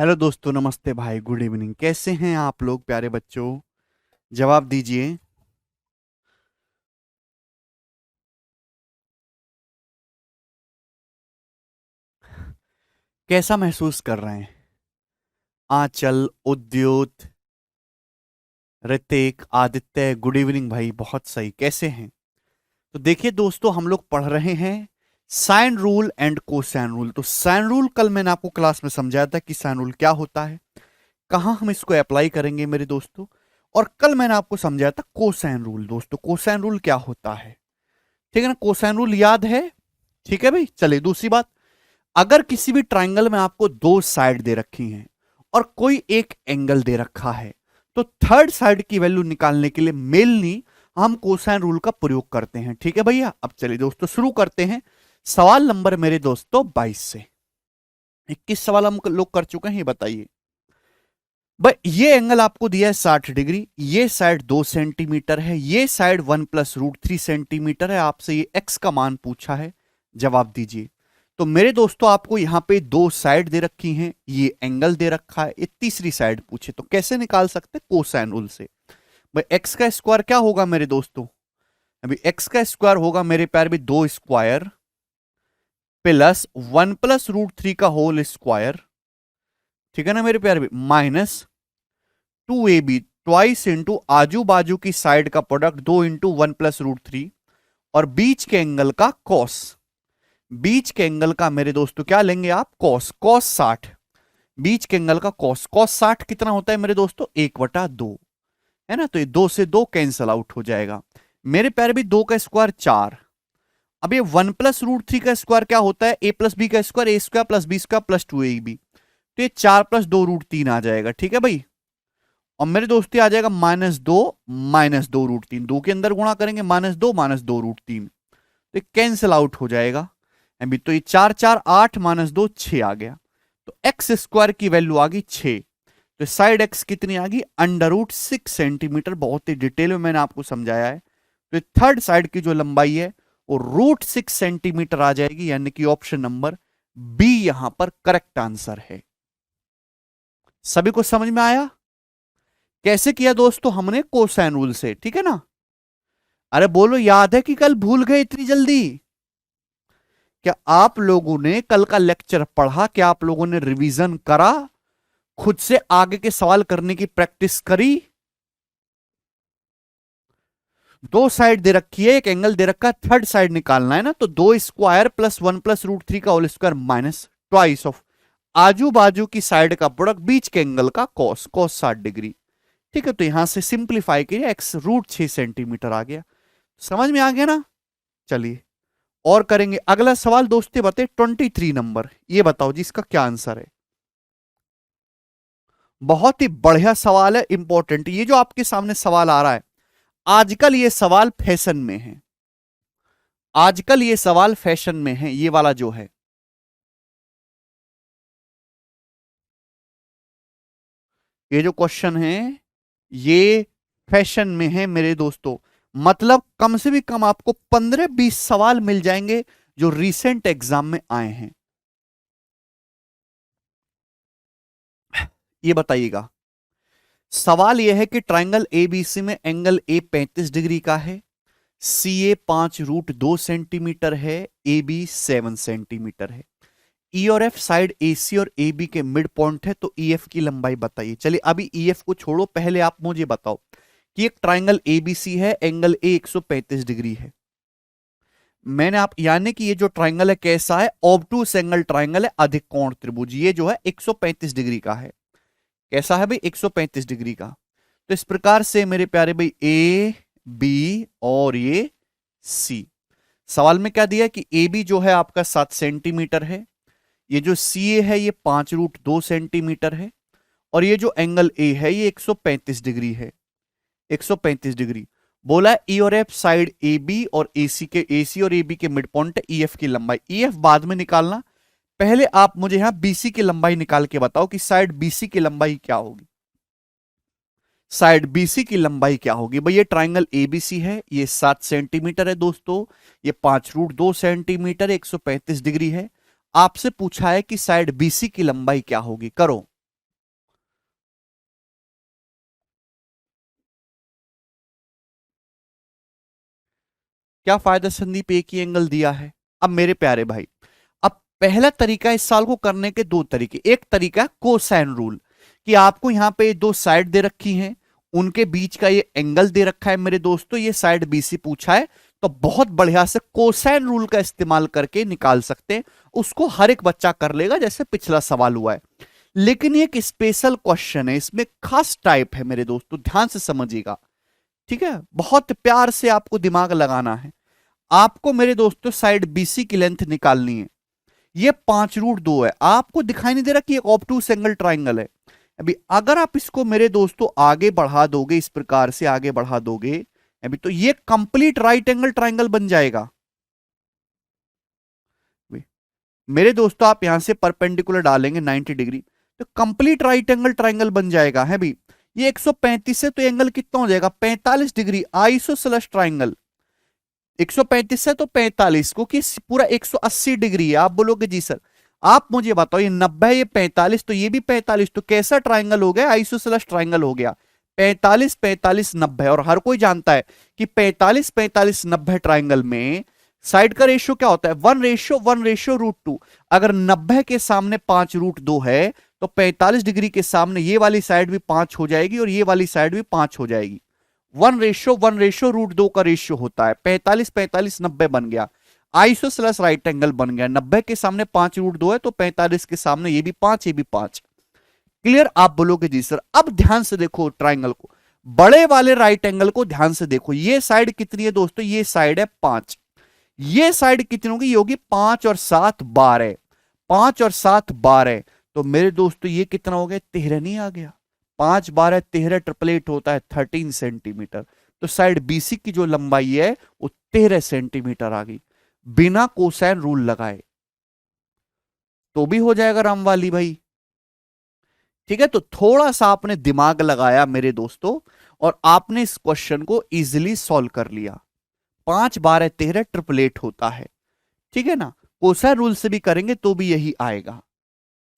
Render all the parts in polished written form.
Hello दोस्तों, नमस्ते भाई, गुड इवनिंग। कैसे हैं आप लोग प्यारे बच्चों? जवाब दीजिए। कैसा महसूस कर रहे हैं? आंचल, उद्योत, ऋतिक, आदित्य, गुड इवनिंग भाई, बहुत सही। कैसे हैं? तो देखिए दोस्तों, हम लोग पढ़ रहे हैं sine rule and cosine rule. तो साइन रूल कल मैंने आपको क्लास में समझाया था कि साइन रूल क्या होता है, कहां हम इसको अप्लाई करेंगे मेरे दोस्तों। और कल मैंने आपको समझाया था कोसाइन रूल। दोस्तों, कोसाइन रूल क्या होता है? ठीक है ना? कोसाइन रूल याद है? ठीक है भाई। चलिए, दूसरी बात, अगर किसी भी ट्राइंगल में आपको दो साइड दे रखी हैं और कोई एक एंगल दे रखा है, तो थर्ड साइड की वैल्यू निकालने के लिए मेनली हम कोसाइन रूल का प्रयोग करते हैं। ठीक है भैया? अब चलिए दोस्तों, शुरू करते हैं। सवाल नंबर मेरे दोस्तों 22 से। 21 सवाल हम लोग कर चुके हैं, ये बताइए भाई। ये एंगल आपको दिया है 60 डिग्री, ये साइड 2 सेंटीमीटर है, ये साइड 1+√3 सेंटीमीटर है। आपसे ये एक्स का मान पूछा है, जवाब दीजिए। तो मेरे दोस्तों, आपको यहां पे दो साइड दे रखी हैं, ये एंगल दे रखा है, ये तीसरी साइड पूछे, तो कैसे निकाल सकते? कोसाइन रूल से। भाई एक्स का स्क्वायर क्या होगा मेरे दोस्तों? अभी एक्स का स्क्वायर होगा मेरे प्यार भी 2 स्क्वायर प्लस 1+√3 का होल स्क्वायर, ठीक है ना मेरे प्यार भी, माइनस 2ab ट्वाइस इंटू आजू बाजू की साइड का प्रोडक्ट 2 इंटू 1+√3 और बीच के एंगल का कॉस। बीच के एंगल का मेरे दोस्तों क्या लेंगे आप? कॉस। कॉस 60। बीच के एंगल का कॉस। कॉस 60 कितना होता है मेरे दोस्तों? 1/2 है ना? तो ये 2 से 2 कैंसल आउट हो जाएगा मेरे प्यारे भी। 2 का स्क्वायर 4। अब ये 1+√3 का स्क्वायर क्या होता है? a प्लस बी का square, A square plus B square plus 2ab। तो ये 4+2√3 आ जाएगा। ठीक है भाई? और मेरे दोस्ती आ जाएगा -2 दो के अंदर गुणा करेंगे, -2 तो ये कैंसिल आउट हो जाएगा अभी। तो ये 4 4 8 -2 6 आ गया। तो एक्स स्क्वायर की वैल्यू आ गई 6। तो साइड एक्स कितनी आ गई? √6 सेंटीमीटर। बहुत ही डिटेल में मैंने आपको समझाया है। तो थर्ड साइड की जो लंबाई है वो √6 सेंटीमीटर आ जाएगी, यानी कि ऑप्शन नंबर बी यहां पर करेक्ट आंसर है। सभी को समझ में आया? कैसे किया दोस्तों हमने? कोसाइन रूल से। ठीक है ना? अरे बोलो, याद है कि कल भूल गए इतनी जल्दी? क्या आप लोगों ने कल का लेक्चर पढ़ा? क्या आप लोगों ने रिवीजन करा? खुद से आगे के सवाल करने की प्रैक्टिस करी? दो साइड दे रखी है, एक एंगल दे रखा है, थर्ड साइड निकालना है ना। तो 2 स्क्वायर प्लस 1+√3 का whole square minus twice of आजू बाजू की साइड का प्रोडक्ट बीच के एंगल का कॉस। Cos 60 degree. ठीक है? तो यहां से सिंप्लीफाई करिए, एक्स √6 सेंटीमीटर आ गया। समझ में आ गया ना? चलिए और करेंगे अगला सवाल दोस्ते। बताए 23 नंबर, ये बताओ जी इसका क्या आंसर है। बहुत ही बढ़िया सवाल है, इंपॉर्टेंट। ये जो आपके सामने सवाल आ रहा है, आजकल ये सवाल फैशन में है। आजकल ये सवाल फैशन में है, ये वाला जो है। ये जो क्वेश्चन है ये फैशन में है मेरे दोस्तों। मतलब कम से भी कम आपको 15-20 सवाल मिल जाएंगे जो रिसेंट एग्जाम में आए हैं। ये बताइएगा, सवाल यह है कि ट्राइंगल एबीसी में एंगल ए 35 डिग्री का है, सी ए 5√2 सेंटीमीटर है, ए बी 7 सेंटीमीटर है। ई और एफ साइड ए सी और ए बी के मिड पॉइंट है, तो ई एफ की लंबाई बताइए। चलिए अभी ई एफ को छोड़ो, पहले आप मुझे बताओ कि एक ट्राइंगल एबीसी है, एंगल ए 135 डिग्री है। मैंने आप यानी कि ये जो ट्राइंगल है कैसा है? ऑब्टूस एंगल ट्राइंगल है, अधिक कोण त्रिभुज। ये जो है 135 डिग्री का है। कैसा है भाई? 135 डिग्री का। तो इस प्रकार से मेरे प्यारे भाई ए बी और ये सी। सवाल में क्या दिया कि ए बी जो है आपका 7 सेंटीमीटर है, ये जो सी ए है ये 5√2 सेंटीमीटर है, और ये जो एंगल ए है ये 135 डिग्री है। 135 डिग्री बोला। ई और एफ साइड ए बी और ए सी और ए बी के मिड पॉइंट है। ई एफ की लंबाई, ई एफ बाद में निकालना, पहले आप मुझे यहां बीसी की लंबाई निकाल के बताओ कि साइड बीसी की लंबाई क्या होगी। साइड बीसी की लंबाई क्या होगी भाई? ये ट्राइंगल एबीसी है, ये 7 सेंटीमीटर है दोस्तों, ये 5√2 सेंटीमीटर, 135 डिग्री है। आपसे पूछा है कि साइड बीसी की लंबाई क्या होगी। करो क्या फायदा संदीप, एक ही एंगल दिया है। अब मेरे प्यारे भाई, अब पहला तरीका इस साल को करने के दो तरीके। एक तरीका है कोसाइन रूल, कि आपको यहां पे दो साइड दे रखी हैं, उनके बीच का ये एंगल दे रखा है मेरे दोस्तों, ये साइड बीसी पूछा है, तो बहुत बढ़िया से कोसाइन रूल का इस्तेमाल करके निकाल सकते हैं। उसको हर एक बच्चा कर लेगा जैसे पिछला सवाल हुआ है। लेकिन ये एक स्पेशल क्वेश्चन है, इसमें खास टाइप है मेरे दोस्तों, ध्यान से समझिएगा, ठीक है। बहुत प्यार से आपको दिमाग लगाना है। आपको मेरे दोस्तों साइड बीसी की लेंथ निकालनी है। ये 5√2 है, आपको दिखाई नहीं दे रहा कि एक ऑब्टूस एंगल ट्राइंगल है। अभी अगर आप इसको मेरे दोस्तों आगे बढ़ा दोगे, इस प्रकार से आगे बढ़ा दोगे अभी, तो ये कंप्लीट राइट एंगल ट्राइंगल बन जाएगा। मेरे दोस्तों आप यहां से परपेंडिकुलर डालेंगे 90 डिग्री, तो कंप्लीट राइट एंगल ट्राइंगल बन जाएगा है भी। ये 135 से तो एंगल कितना हो जाएगा, 45 डिग्री, आइसोसेलेस ट्राइंगल। 135 से तो 45 को कि पूरा 180 डिग्री है। आप बोलोगे जी सर, आप मुझे बताओ, ये 90, ये 45, तो ये भी 45, तो कैसा ट्राइंगल हो गया, आइसोसेलेस ट्राइंगल हो गया। 45 45 90, और हर कोई जानता है कि 45 45 90 ट्राइंगल में साइड का रेशियो क्या होता है, 1:1:√2। अगर 90 के सामने 5√2 है, तो 45 डिग्री के सामने ये वाली साइड भी 5 हो जाएगी और ये वाली साइड भी 5 हो जाएगी। 1:1:√2 का रेशियो होता है। 45 45 90 बन गया, आइसोसेलेस राइट एंगल बन गया। 90 के सामने 5√2 है, तो 45 के सामने ये भी 5, ये भी 5। क्लियर। आप बोलोगे जी सर। अब ध्यान से देखो ट्राइंगल को, बड़े वाले राइट एंगल को ध्यान से देखो। ये साइड कितनी है दोस्तों, ये साइड है 5। ये साइड कितनी होगी, ये होगी 5 और 7 12। 5 और 7 12, तो मेरे दोस्तों ये कितना हो गया, 13 नहीं आ गया। 5 12 13, ट्रिपलेट होता है 13 सेंटीमीटर। तो साइड बीसी की जो लंबाई है वो 13 सेंटीमीटर आ गई, बिना कोसाइन रूल लगाए। तो भी हो जाएगा रामवाली भाई, ठीक है। तो थोड़ा सा आपने दिमाग लगाया मेरे दोस्तों, और आपने इस क्वेश्चन को इजीली सॉल्व कर लिया। 5 12 13 ट्रिपलेट होता है, ठीक है ना। कोसाइन रूल से भी करेंगे तो भी यही आएगा,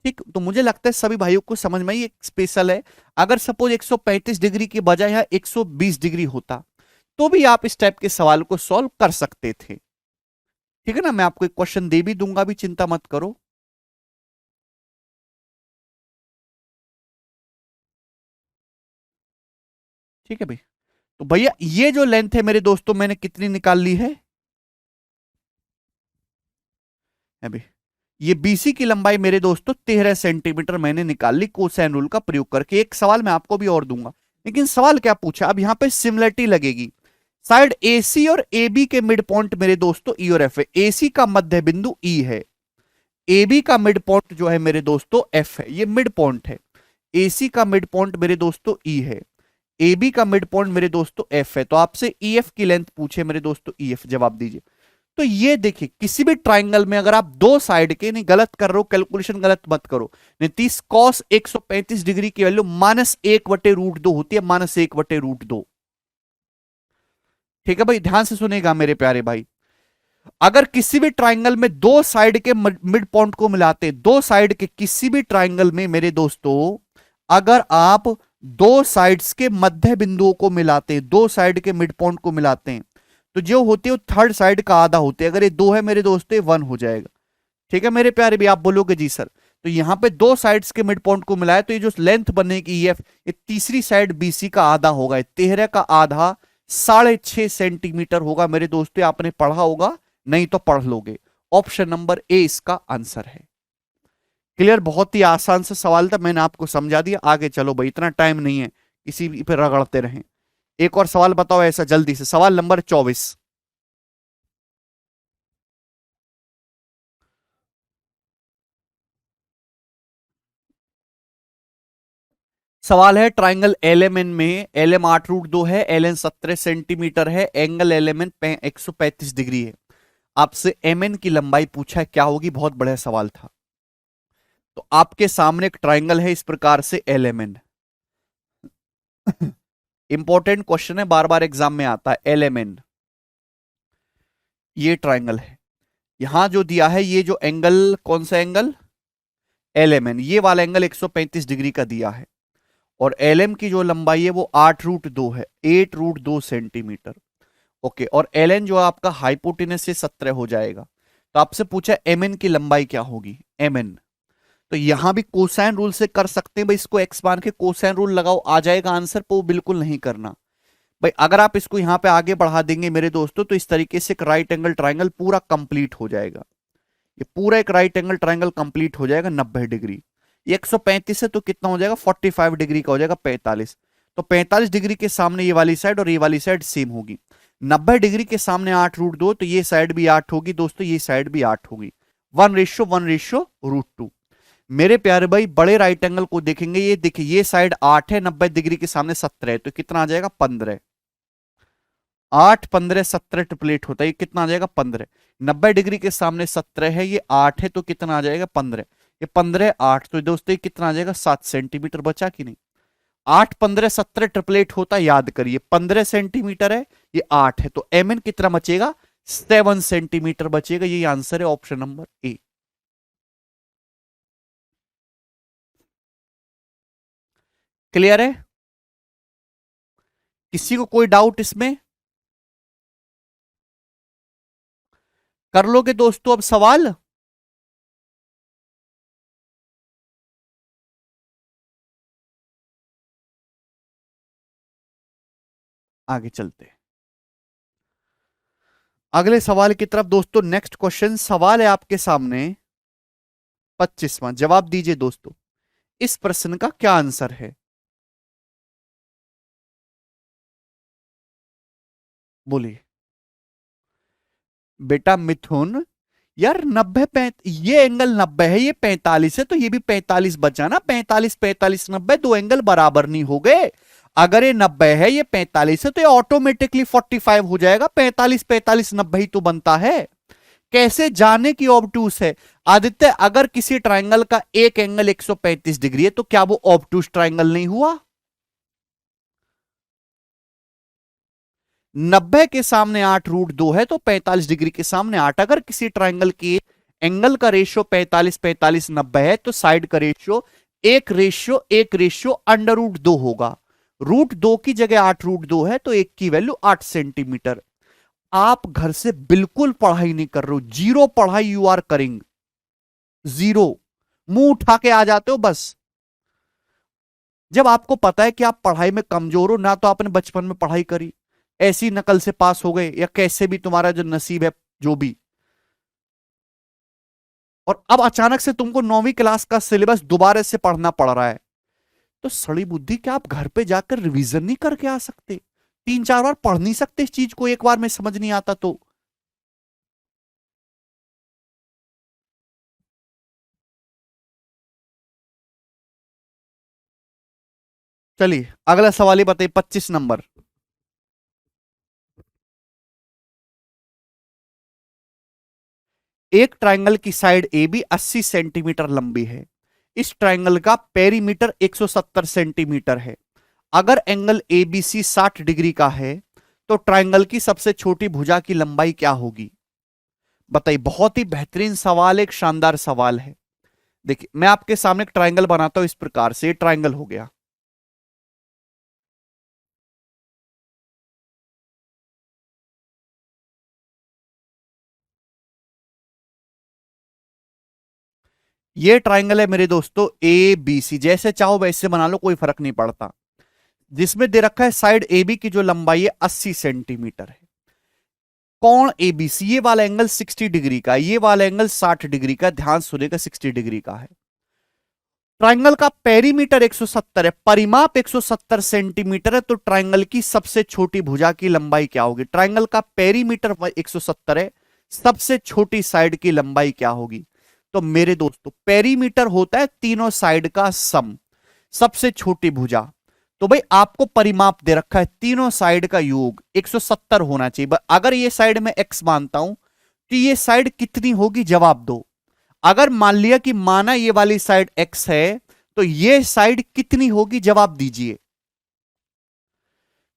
ठीक। तो मुझे लगता है सभी भाइयों को समझ में, ये स्पेशल है। अगर सपोज 135 डिग्री के बजाय यहां 120 डिग्री होता, तो भी आप इस टाइप के सवाल को सॉल्व कर सकते थे, ठीक है ना। मैं आपको एक क्वेश्चन दे भी दूंगा, भी चिंता मत करो। ठीक है भाई। तो भैया ये जो लेंथ है मेरे दोस्तों, मैंने कितनी निकाल ली है अभी, ये बीसी की लंबाई मेरे दोस्तों 13 सेंटीमीटर मैंने निकाल ली कोसाइन रूल का प्रयोग करके। एक सवाल मैं आपको भी और दूंगा, लेकिन सवाल क्या पूछा, अब यहां पे सिमिलरिटी लगेगी। साइड एसी और एबी के मिड पॉइंट मेरे दोस्तों ई और एफ है। एसी का मध्य बिंदु ई है, एबी का मिड पॉइंट जो है मेरे दोस्तों एफ है, ये मिड पॉइंट है। एसी का मिड पॉइंट मेरे दोस्तों ई है, एबी का मिड पॉइंट मेरे दोस्तों एफ है। तो आपसे ई एफ की लेंथ पूछे मेरे दोस्तों, ई एफ जवाब दीजिए। तो ये देखिए, किसी भी ट्राइंगल में अगर आप दो साइड के, नहीं गलत कर रहे हो, कैलकुलेशन गलत मत करो। 30 कॉस 135 डिग्री की वैल्यू -1/√2 होती है, -1/√2। ठीक है भाई, ध्यान से सुनेगा मेरे प्यारे भाई। अगर किसी भी ट्राइंगल में दो साइड के मिड पॉइंट को मिलाते, दो साइड के किसी भी ट्राइंगल में मेरे दोस्तों, अगर आप दो साइड्स के मध्य बिंदुओं को मिलाते हैं, दो साइड के मिड पॉइंट को मिलाते हैं, तो जो होते हैं वो थर्ड साइड का आधा होते हैं। अगर ये 2 है मेरे दोस्तों, 1 हो जाएगा। ठीक है मेरे प्यारे भी, आप बोलोगे जी सर। तो यहां पे दो साइड्स के मिड पॉइंट को मिलाया, तो ये जो लेंथ बनेगी EF, ये तीसरी साइड BC का आधा होगा। 13 का आधा 6.5 सेंटीमीटर होगा मेरे दोस्तों। आपने पढ़ा होगा, नहीं तो पढ़ लोगे। ऑप्शन नंबर ए इसका आंसर है। क्लियर। बहुत ही आसान सा सवाल था, मैंने आपको समझा दिया। आगे चलो भाई, इतना टाइम नहीं है इसी पे रगड़ते रहें। एक और सवाल बताओ ऐसा जल्दी से, सवाल नंबर 24। सवाल है ट्राइंगल LMN में, LM 8√2 है, LN 17 सेंटीमीटर है, एंगल LMN 135 डिग्री है। आपसे MN की लंबाई पूछा है, क्या होगी। बहुत बढ़िया सवाल था। तो आपके सामने एक ट्राइंगल है इस प्रकार से LMN। इंपॉर्टेंट क्वेश्चन है, बार बार एग्जाम में आता है। LMN ये ट्राइंगल है। यहां जो दिया है, ये जो एंगल, कौन सा एंगल, LMN, ये वाला एंगल 135 डिग्री का दिया है। और LM की जो लंबाई है वो 8√2 है, 8√2 सेंटीमीटर। ओके, और एल एन जो आपका हाइपोटेनस से 17 हो जाएगा। तो आपसे पूछा एम एन की लंबाई क्या होगी, एम एन। तो यहां भी कोसाइन रूल से कर सकते हैं भाई, इसको एक्स मान के कोसाइन रूल लगाओ आ जाएगा आंसर, पर वो बिल्कुल नहीं करना भाई। अगर आप इसको यहां पे आगे बढ़ा देंगे मेरे दोस्तों, तो इस तरीके से एक राइट एंगल ट्राइंगल पूरा कंप्लीट हो जाएगा। ये पूरा एक राइट एंगल ट्राइंगल कंप्लीट हो जाएगा 90 डिग्री। ये 135 है तो कितना हो जाएगा, 45 डिग्री का हो जाएगा 45। तो 45 डिग्री के सामने ये वाली साइड और ये वाली साइड सेम होगी। 90 डिग्री के सामने 8√2, तो ये साइड भी 8 होगी दोस्तों, ये साइड भी 8 होगी। 1:1/√2। मेरे प्यारे भाई बड़े राइट एंगल को देखेंगे, ये देखिए ये साइड 8 है, 90 डिग्री के सामने 17 है, तो कितना आ जाएगा 15। 8 15 17 ट्रिपलेट होता है, ये कितना आ जाएगा 15। 90 डिग्री के सामने 17 है, ये 8 है, तो कितना आ जाएगा 15। ये 15 8, तो दोस्तों ये कितना आ जाएगा 7 सेंटीमीटर बचा कि नहीं। 8 15 17 ट्रिपलेट होता है, याद करिए 15 सेंटीमीटर है, ये 8 है, तो एम एन कितना बचेगा 7 सेंटीमीटर बचेगा। ये आंसर है ऑप्शन नंबर ए। क्लियर है, किसी को कोई डाउट इसमें, कर लोगे दोस्तों अब सवाल। आगे चलते हैं अगले सवाल की तरफ दोस्तों। नेक्स्ट क्वेश्चन सवाल है आपके सामने 25वां, जवाब दीजिए दोस्तों, इस प्रश्न का क्या आंसर है। बोलिए बेटा मिथुन। यार 90 ये एंगल 90 है, ये 45 है, तो ये भी 45 बचा ना। 45 45 90, दो एंगल बराबर नहीं हो गए। अगर ये 90 है ये 45 है, तो ये ऑटोमेटिकली 45 हो जाएगा। 45 45 90 ही तो बनता है। कैसे जाने की ऑब्टूस है आदित्य, अगर किसी ट्राइंगल का एक एंगल 135 डिग्री है, तो क्या वो ऑब्टूस ट्राइंगल नहीं हुआ। 90 के सामने 8√2 है, तो 45 डिग्री के सामने 8। अगर किसी ट्राइंगल की एंगल का रेशियो 45 45 90 है, तो साइड का रेशियो 1:1/√2 होगा। √2 की जगह 8√2 है, तो 1 की वैल्यू 8 सेंटीमीटर। आप घर से बिल्कुल पढ़ाई नहीं कर रहे हो, जीरो पढ़ाई यू आर करिंग, जीरो। मुंह उठा के आ जाते हो बस। जब आपको पता है कि आप पढ़ाई में कमजोर हो ना, तो आपने बचपन में पढ़ाई करी, ऐसी नकल से पास हो गए, या कैसे भी तुम्हारा जो नसीब है जो भी, और अब अचानक से तुमको 9वीं क्लास का सिलेबस दोबारा से पढ़ना पड़ रहा है। तो सड़ी बुद्धि, क्या आप घर पे जाकर रिवीजन नहीं करके आ सकते, 3 4 बार पढ़ नहीं सकते इस चीज को, एक बार में समझ नहीं आता तो। चलिए अगला सवाल ही बताइए, 25 नंबर। एक ट्राइंगल की साइड ए बी 80 सेंटीमीटर लंबी है। इस ट्राइंगल का पेरीमीटर 170 सेंटीमीटर है। अगर angle A B C 60 degree का है, तो ट्राइंगल की सबसे छोटी भुजा की लंबाई क्या होगी। बताइए, बहुत ही बेहतरीन सवाल, एक शानदार सवाल है। देखिए मैं आपके सामने एक ट्राइंगल बनाता हूं इस प्रकार से, ट्राइंगल हो गया। ये ट्राइंगल है मेरे दोस्तों ए बी सी, जैसे चाहो वैसे बना लो, कोई फर्क नहीं पड़ता। जिसमें दे रखा है साइड ए बी की जो लंबाई है 80 सेंटीमीटर है। कोण एबीसी, ये वाला एंगल 60 डिग्री का, ये वाला एंगल 60 डिग्री का, ध्यान सुनेगा 60 डिग्री का है। ट्राइंगल का पेरीमीटर 170 है, परिमाप 170 सेंटीमीटर है, तो ट्राइंगल की सबसे छोटी भुजा की लंबाई क्या होगी। ट्राइंगल का पेरीमीटर 170 है, सबसे छोटी साइड की लंबाई क्या होगी। तो मेरे दोस्तों पेरीमीटर होता है तीनों साइड का सम, सबसे छोटी भुजा। तो भाई आपको परिमाप दे रखा है तीनों साइड का योग 170 होना चाहिए। अगर ये साइड में x मानता हूं, तो ये साइड कितनी होगी, जवाब दो। अगर मान लिया कि माना ये वाली साइड x है, तो ये साइड कितनी होगी, जवाब दीजिए।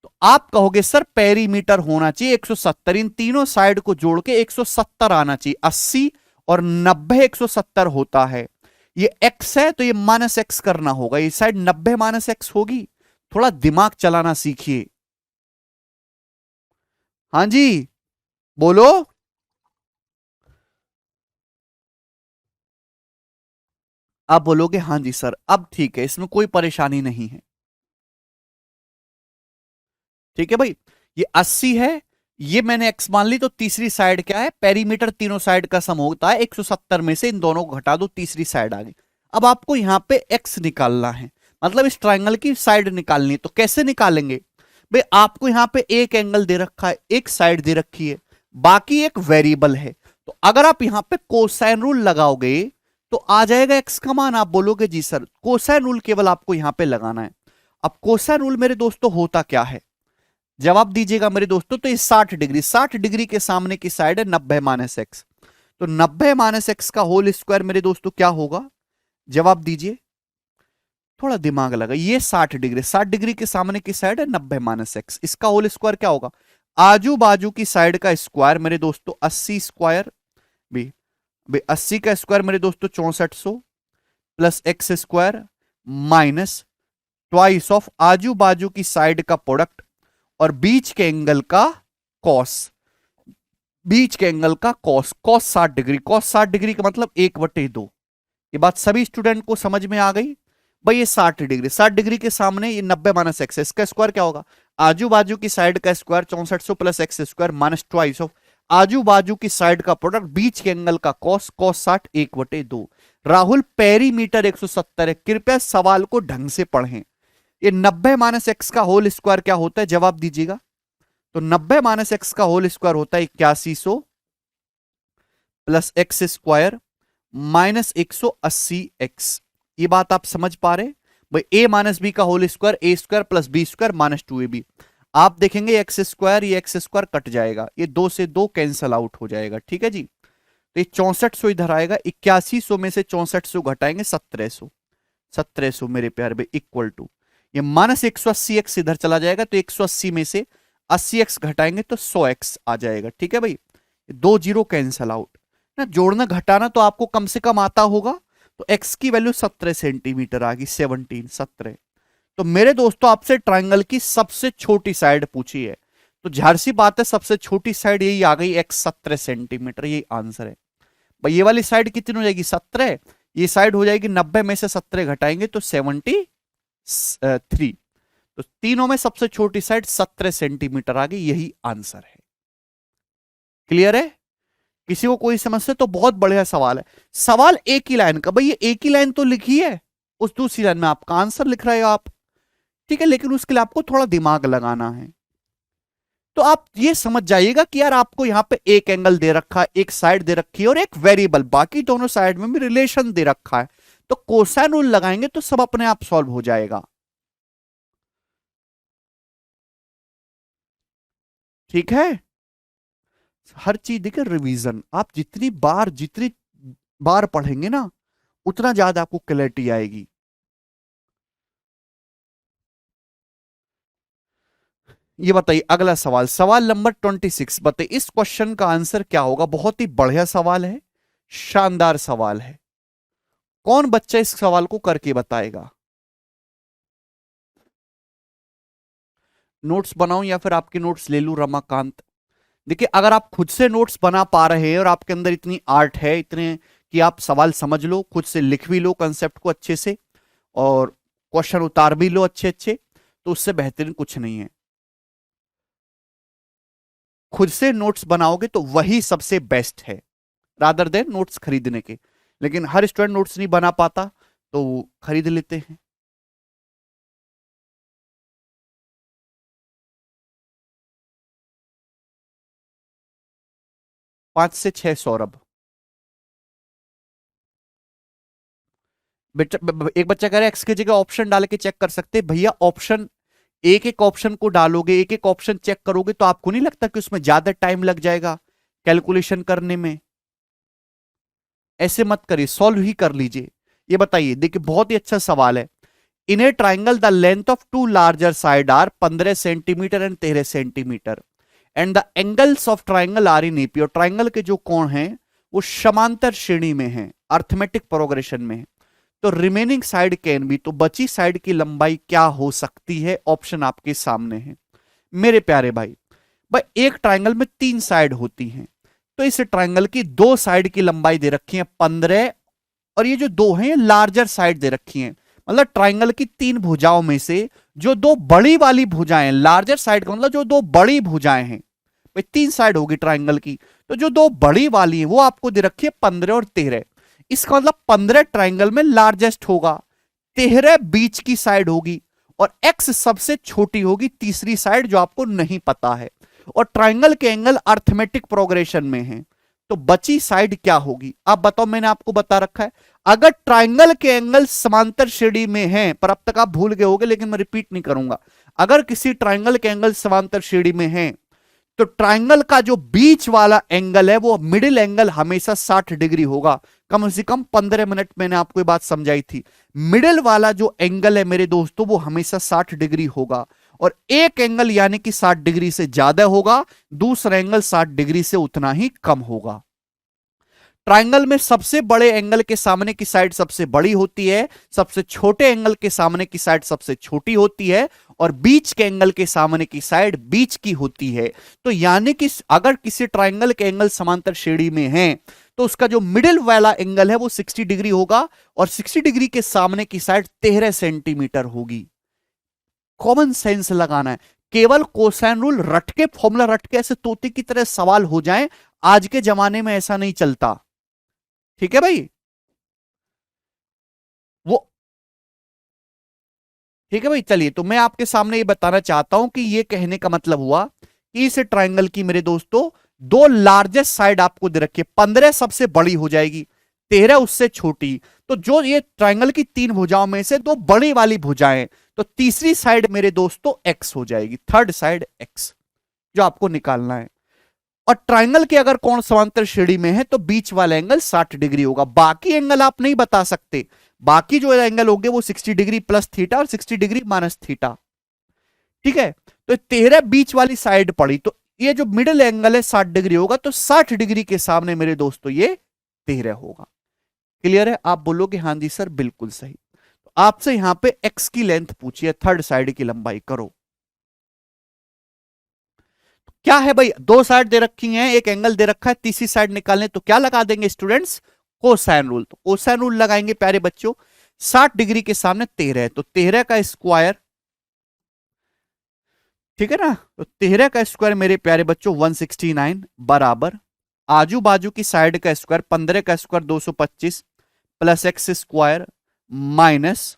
तो आप कहोगे सर पेरीमीटर होना चाहिए 170, इन तीनों साइड को जोड़ के 170 आना चाहिए। 80 और 90 170 होता है। ये x है तो ये -x करना होगा, ये साइड 90 -x होगी। थोड़ा दिमाग चलाना सीखिए। हाँ जी, बोलो। आप बोलोगे हाँ जी सर, अब ठीक है, इसमें कोई परेशानी नहीं है। ठीक है भाई, ये 80 है, ये मैंने x मान ली, तो तीसरी साइड क्या है, पेरीमीटर तीनों साइड का सम होता है 170 में से इन दोनों को घटा दो, तीसरी साइड आ गई। अब आपको यहां पे x निकालना है, मतलब इस ट्रायंगल की साइड निकालनी है। तो कैसे निकालेंगे भाई, आपको यहां पे एक एंगल दे रखा है, एक साइड दे रखी है, बाकी एक वेरिएबल है। तो अगर आप यहां पे कोसाइन रूल लगाओगे तो आ जाएगा x का मान। आप बोलोगे जी सर, कोसाइन रूल केवल आपको यहां पे लगाना है। अब कोसाइन रूल मेरे दोस्तों होता क्या है, जवाब दीजिएगा मेरे दोस्तों। तो ये 60 डिग्री, 60 डिग्री के सामने की साइड है 90 - x। तो 90 - x का होल स्क्वायर मेरे दोस्तों क्या होगा, जवाब दीजिए, थोड़ा दिमाग लगा। ये 60 डिग्री, 60 डिग्री के सामने की साइड है 90 - x, इसका होल स्क्वायर क्या होगा, आजू बाजू की साइड का स्क्वायर मेरे दोस्तों 80 स्क्वायर भी, 80 का स्क्वायर मेरे दोस्तों 6400 plus x square minus twice of आजू बाजू की साइड का प्रोडक्ट और बीच के एंगल का कॉस, बीच के एंगल का cos, cos 60 degree, cos 60 degree का मतलब 1/2। ये बात सभी स्टूडेंट को समझ में आ गई भाई। ये 60 डिग्री, 60 डिग्री के सामने ये 90 - x, इसका स्क्वायर क्या होगा, आजू बाजू की साइड का square 6400 plus x square minus twice of आजू बाजू की साइड का प्रोडक्ट बीच के एंगल का कॉस, कॉस 60 1/2। राहुल पेरीमीटर 170 है, कृपया सवाल को ढंग से पढ़ें। ये 90 - x का होल स्क्वायर क्या होता है, जवाब दीजिएगा। तो 90 - x का होल स्क्वायर होता है 8100 plus x square minus 180x। ये बात आप समझ पा रहे भाई, ए माइनस बी का whole square A square plus B square minus 2ab। आप देखेंगे एक्स स्क्वायर, ये एक्स स्क्वायर कट जाएगा, ये 2 से 2 कैंसल आउट हो जाएगा। ठीक है जी, तो ये 6400 इधर आएगा, 8100 में से 6400 घटाएंगे 1700, 1700 मेरे प्यारे भाई इक्वल टू ये माइनस 180x इधर चला जाएगा, तो 180 में से 80x घटाएंगे तो 100x आ जाएगा। ठीक है भाई, 2 जीरो कैंसल आउट ना, जोड़ना घटाना तो आपको कम से कम आता होगा। तो x की वैल्यू 17 सेंटीमीटर आ गई, 17 17। तो मेरे दोस्तों आपसे ट्रायंगल की सबसे छोटी साइड पूछी है, तो जाहिर सी बात है सबसे छोटी साइड यही आ गई, x 17 सेंटीमीटर, यही आंसर है भाई। ये वाली साइड कितनी हो जाएगी 17, ये साइड हो जाएगी 90 में से 17 घटाएंगे तो 73। तो तीनों में सबसे छोटी साइड 17 सेंटीमीटर आ गई, यही आंसर है। क्लियर है, किसी को कोई समस्या, तो बहुत बढ़िया सवाल है। सवाल एक ही लाइन का भाई, ये एक ही लाइन तो लिखी है, उस दूसरी लाइन में आपका आंसर लिख रहे हो आप। ठीक है, लेकिन उसके लिए आपको थोड़ा दिमाग लगाना है। तो आप ये समझ जाइएगा कि यार आपको यहां पे एक एंगल दे रखा है, एक साइड दे रखी है और एक वेरिएबल, बाकी दोनों साइड में भी रिलेशन दे रखा है। तो कोसाइन रूल लगाएंगे तो सब अपने आप सॉल्व हो जाएगा। ठीक है, हर चीज देखिए रिवीजन, आप जितनी बार पढ़ेंगे ना उतना ज्यादा आपको क्लैरिटी आएगी। ये बताइए अगला सवाल, सवाल नंबर 26 बताइए, इस क्वेश्चन का आंसर क्या होगा। बहुत ही बढ़िया सवाल है, शानदार सवाल है। कौन बच्चा इस सवाल को करके बताएगा, नोट्स बनाऊं या फिर आपके नोट्स ले लूं रमाकांत। देखिए अगर आप खुद से नोट्स बना पा रहे हैं और आपके अंदर इतनी आर्ट है, इतने कि आप सवाल समझ लो, खुद से लिख भी लो कंसेप्ट को अच्छे से और क्वेश्चन उतार भी लो अच्छे अच्छे, तो उससे बेहतरीन कुछ नहीं है। खुद से नोट्स बनाओगे तो वही सबसे बेस्ट है रादर देन नोट्स खरीदने के। लेकिन हर स्टूडेंट नोट्स नहीं बना पाता तो खरीद लेते हैं। 5 से 6 सौरभ। एक बच्चा कह रहा है एक्स की जगह ऑप्शन डाल के चेक कर सकते हैं। भैया ऑप्शन, एक एक ऑप्शन को डालोगे, एक एक ऑप्शन चेक करोगे तो आपको नहीं लगता कि उसमें ज्यादा टाइम लग जाएगा कैलकुलेशन करने में। ऐसे मत करिए, सॉल्व ही कर लीजिए। ये बताइए, देखिए बहुत ही अच्छा सवाल है। In a triangle the length of two larger side are 15 centimetre and 13 centimetre and the angles of triangle are in AP. और ट्राइंगल के जो कोण हैं वो समांतर श्रेणी में हैं, अर्थमेटिक प्रोग्रेशन में है। तो रिमेनिंग साइड कैन बी, तो बची साइड की लंबाई क्या हो सकती है, ऑप्शन आपके सामने है मेरे प्यारे भाई। भाई एक ट्राइंगल में 3 साइड होती हैं, तो इस ट्राइंगल की 2 साइड की लंबाई दे रखी है 15, और ये जो 2 हैं ये लार्जर साइड दे रखी हैं। मतलब ट्राइंगल की 3 भुजाओं में से जो 2 बड़ी वाली भुजाएं, लार्जर साइड का मतलब जो 2 बड़ी भुजाएं हैं, भाई 3 साइड होगी ट्राइंगल की, तो जो 2 बड़ी वाली है वो आपको दे रखी है 15 और 13। इसका मतलब 15 ट्राइंगल में लार्जेस्ट होगा, 13 बीच की साइड होगी, और x सबसे छोटी होगी तीसरी साइड जो आपको नहीं पता है। और ट्राइंगल के एंगल अर्थमेटिक प्रोग्रेशन में है, तो बची साइड क्या होगी आप बताओ। मैंने आपको बता रखा है, अगर ट्राइंगल के एंगल समांतर श्रेणी में हैं, पर अब तक आप भूल गए होंगे लेकिन मैं रिपीट नहीं करूंगा, अगर किसी ट्राइंगल के एंगल समांतर श्रेणी में हैं, तो ट्राइंगल का जो बीच वाला एंगल है वो मिडिल एंगल हमेशा 60 डिग्री होगा। कम से कम 15 मिनट मैंने आपको ये बात समझाई थी। मिडिल वाला जो एंगल है मेरे दोस्तों वो हमेशा 60 डिग्री होगा, और एक एंगल यानी कि 60 डिग्री से ज्यादा होगा, दूसरा एंगल 60 डिग्री से उतना ही कम होगा। ट्राइंगल में सबसे बड़े एंगल के सामने की साइड सबसे बड़ी होती है, सबसे छोटे एंगल के सामने की साइड सबसे छोटी होती है, और बीच के एंगल के सामने की साइड बीच की होती है। तो यानी कि अगर किसी ट्राइंगल के एंगल समांतर श्रेणी में है, तो उसका जो मिडिल वाला एंगल है वो 60 डिग्री होगा, और 60 डिग्री के सामने की साइड 13 सेंटीमीटर होगी। कॉमन सेंस लगाना है, केवल कोसाइन रूल रट के, फॉर्मूला रट के ऐसे तोते की तरह सवाल हो जाए, आज के जमाने में ऐसा नहीं चलता। ठीक है भाई, वो ठीक है भाई। चलिए, तो मैं आपके सामने ये बताना चाहता हूं कि ये कहने का मतलब हुआ कि इस ट्राइंगल की मेरे दोस्तों 2 लार्जेस्ट साइड आपको दे रखी है, 15 सबसे बड़ी हो जाएगी, 13 उससे छोटी। तो जो ये ट्राइंगल की 3 भुजाओं में से 2 बड़ी वाली भुजाएं, तो तीसरी साइड मेरे दोस्तों x हो जाएगी, थर्ड साइड x, जो आपको निकालना है। और ट्राइंगल के अगर कोण समांतर श्रेणी में है तो बीच वाला एंगल 60 डिग्री होगा, बाकी एंगल आप नहीं बता सकते। बाकी जो एंगल होंगे वो 60 डिग्री प्लस थीटा और 60 डिग्री माइनस थीटा। ठीक है, तो 13 बीच वाली साइड पड़ी, तो ये जो मिडिल एंगल है 60 डिग्री होगा, तो 60 डिग्री के सामने मेरे दोस्तों ये 13 होगा। क्लियर है? आप बोलोगे हाँ जी सर बिल्कुल सही। तो आपसे यहां पे x की लेंथ पूछिए, थर्ड साइड की लंबाई करो। क्या है भाई, 2 साइड दे रखी हैं, एक एंगल दे रखा है, तीसरी साइड निकालने तो क्या लगा देंगे स्टूडेंट्स, कोसाइन रूल। तो कोसाइन रूल लगाएंगे प्यारे बच्चों, 60 डिग्री के सामने 13 है, तो 13 का स्क्वायर, ठीक है ना, तो 13 का स्क्वायर मेरे प्यारे बच्चों 169 बराबर आजू बाजू की साइड का स्क्वायर 15 का square 225 plus x square minus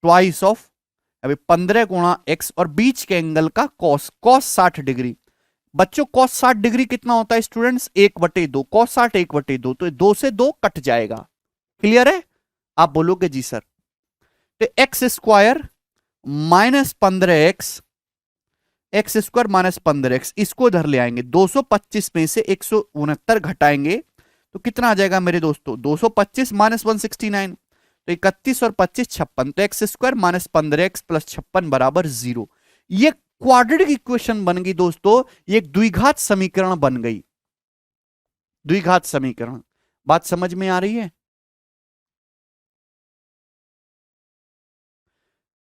twice of, अभी 15 गुणा एक्स, और बीच के एंगल का कॉस, कॉस 60 डिग्री। बच्चों कॉस 60 डिग्री कितना होता है स्टूडेंट्स, 1/2, कॉस 60 1/2, तो 2 से 2 कट जाएगा। क्लियर है? आप बोलोगे जी सर। तो x square minus 15x, x square minus 15x, इसको इधर ले आएंगे, 225 में से 169 घटाएंगे तो कितना आ जाएगा मेरे दोस्तों, 225 माइनस 169, तो 31 और 25 56, तो x square minus 15x plus 56 बराबर 0। ये क्वाड्रेटिक इक्वेशन बन गई दोस्तों, ये एक द्विघात समीकरण बन गई, द्विघात समीकरण। बात समझ में आ रही है?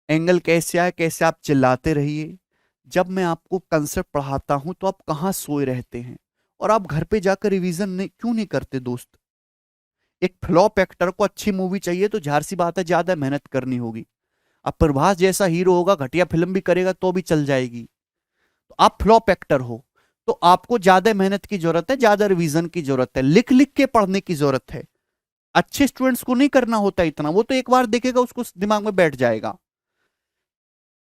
एंगल कैसे आए, कैसे आप चिल्लाते रहिए। जब मैं आपको कंसेप्ट पढ़ाता हूं तो आप कहां सोए रहते हैं, और आप घर पे जाकर रिवीजन नहीं क्यों नहीं करते दोस्त। एक फ्लॉप एक्टर को अच्छी मूवी चाहिए तो जाहिर सी बात है ज्यादा मेहनत करनी होगी। अब प्रभास जैसा हीरो होगा, घटिया फिल्म भी करेगा तो भी चल जाएगी। तो आप फ्लॉप एक्टर हो तो आपको ज्यादा मेहनत की जरूरत है, ज्यादा रिवीजन की जरूरत है, लिख लिख के पढ़ने की जरूरत है। अच्छे स्टूडेंट्स को नहीं करना होता इतना, वो तो एक बार देखेगा उसको दिमाग में बैठ जाएगा।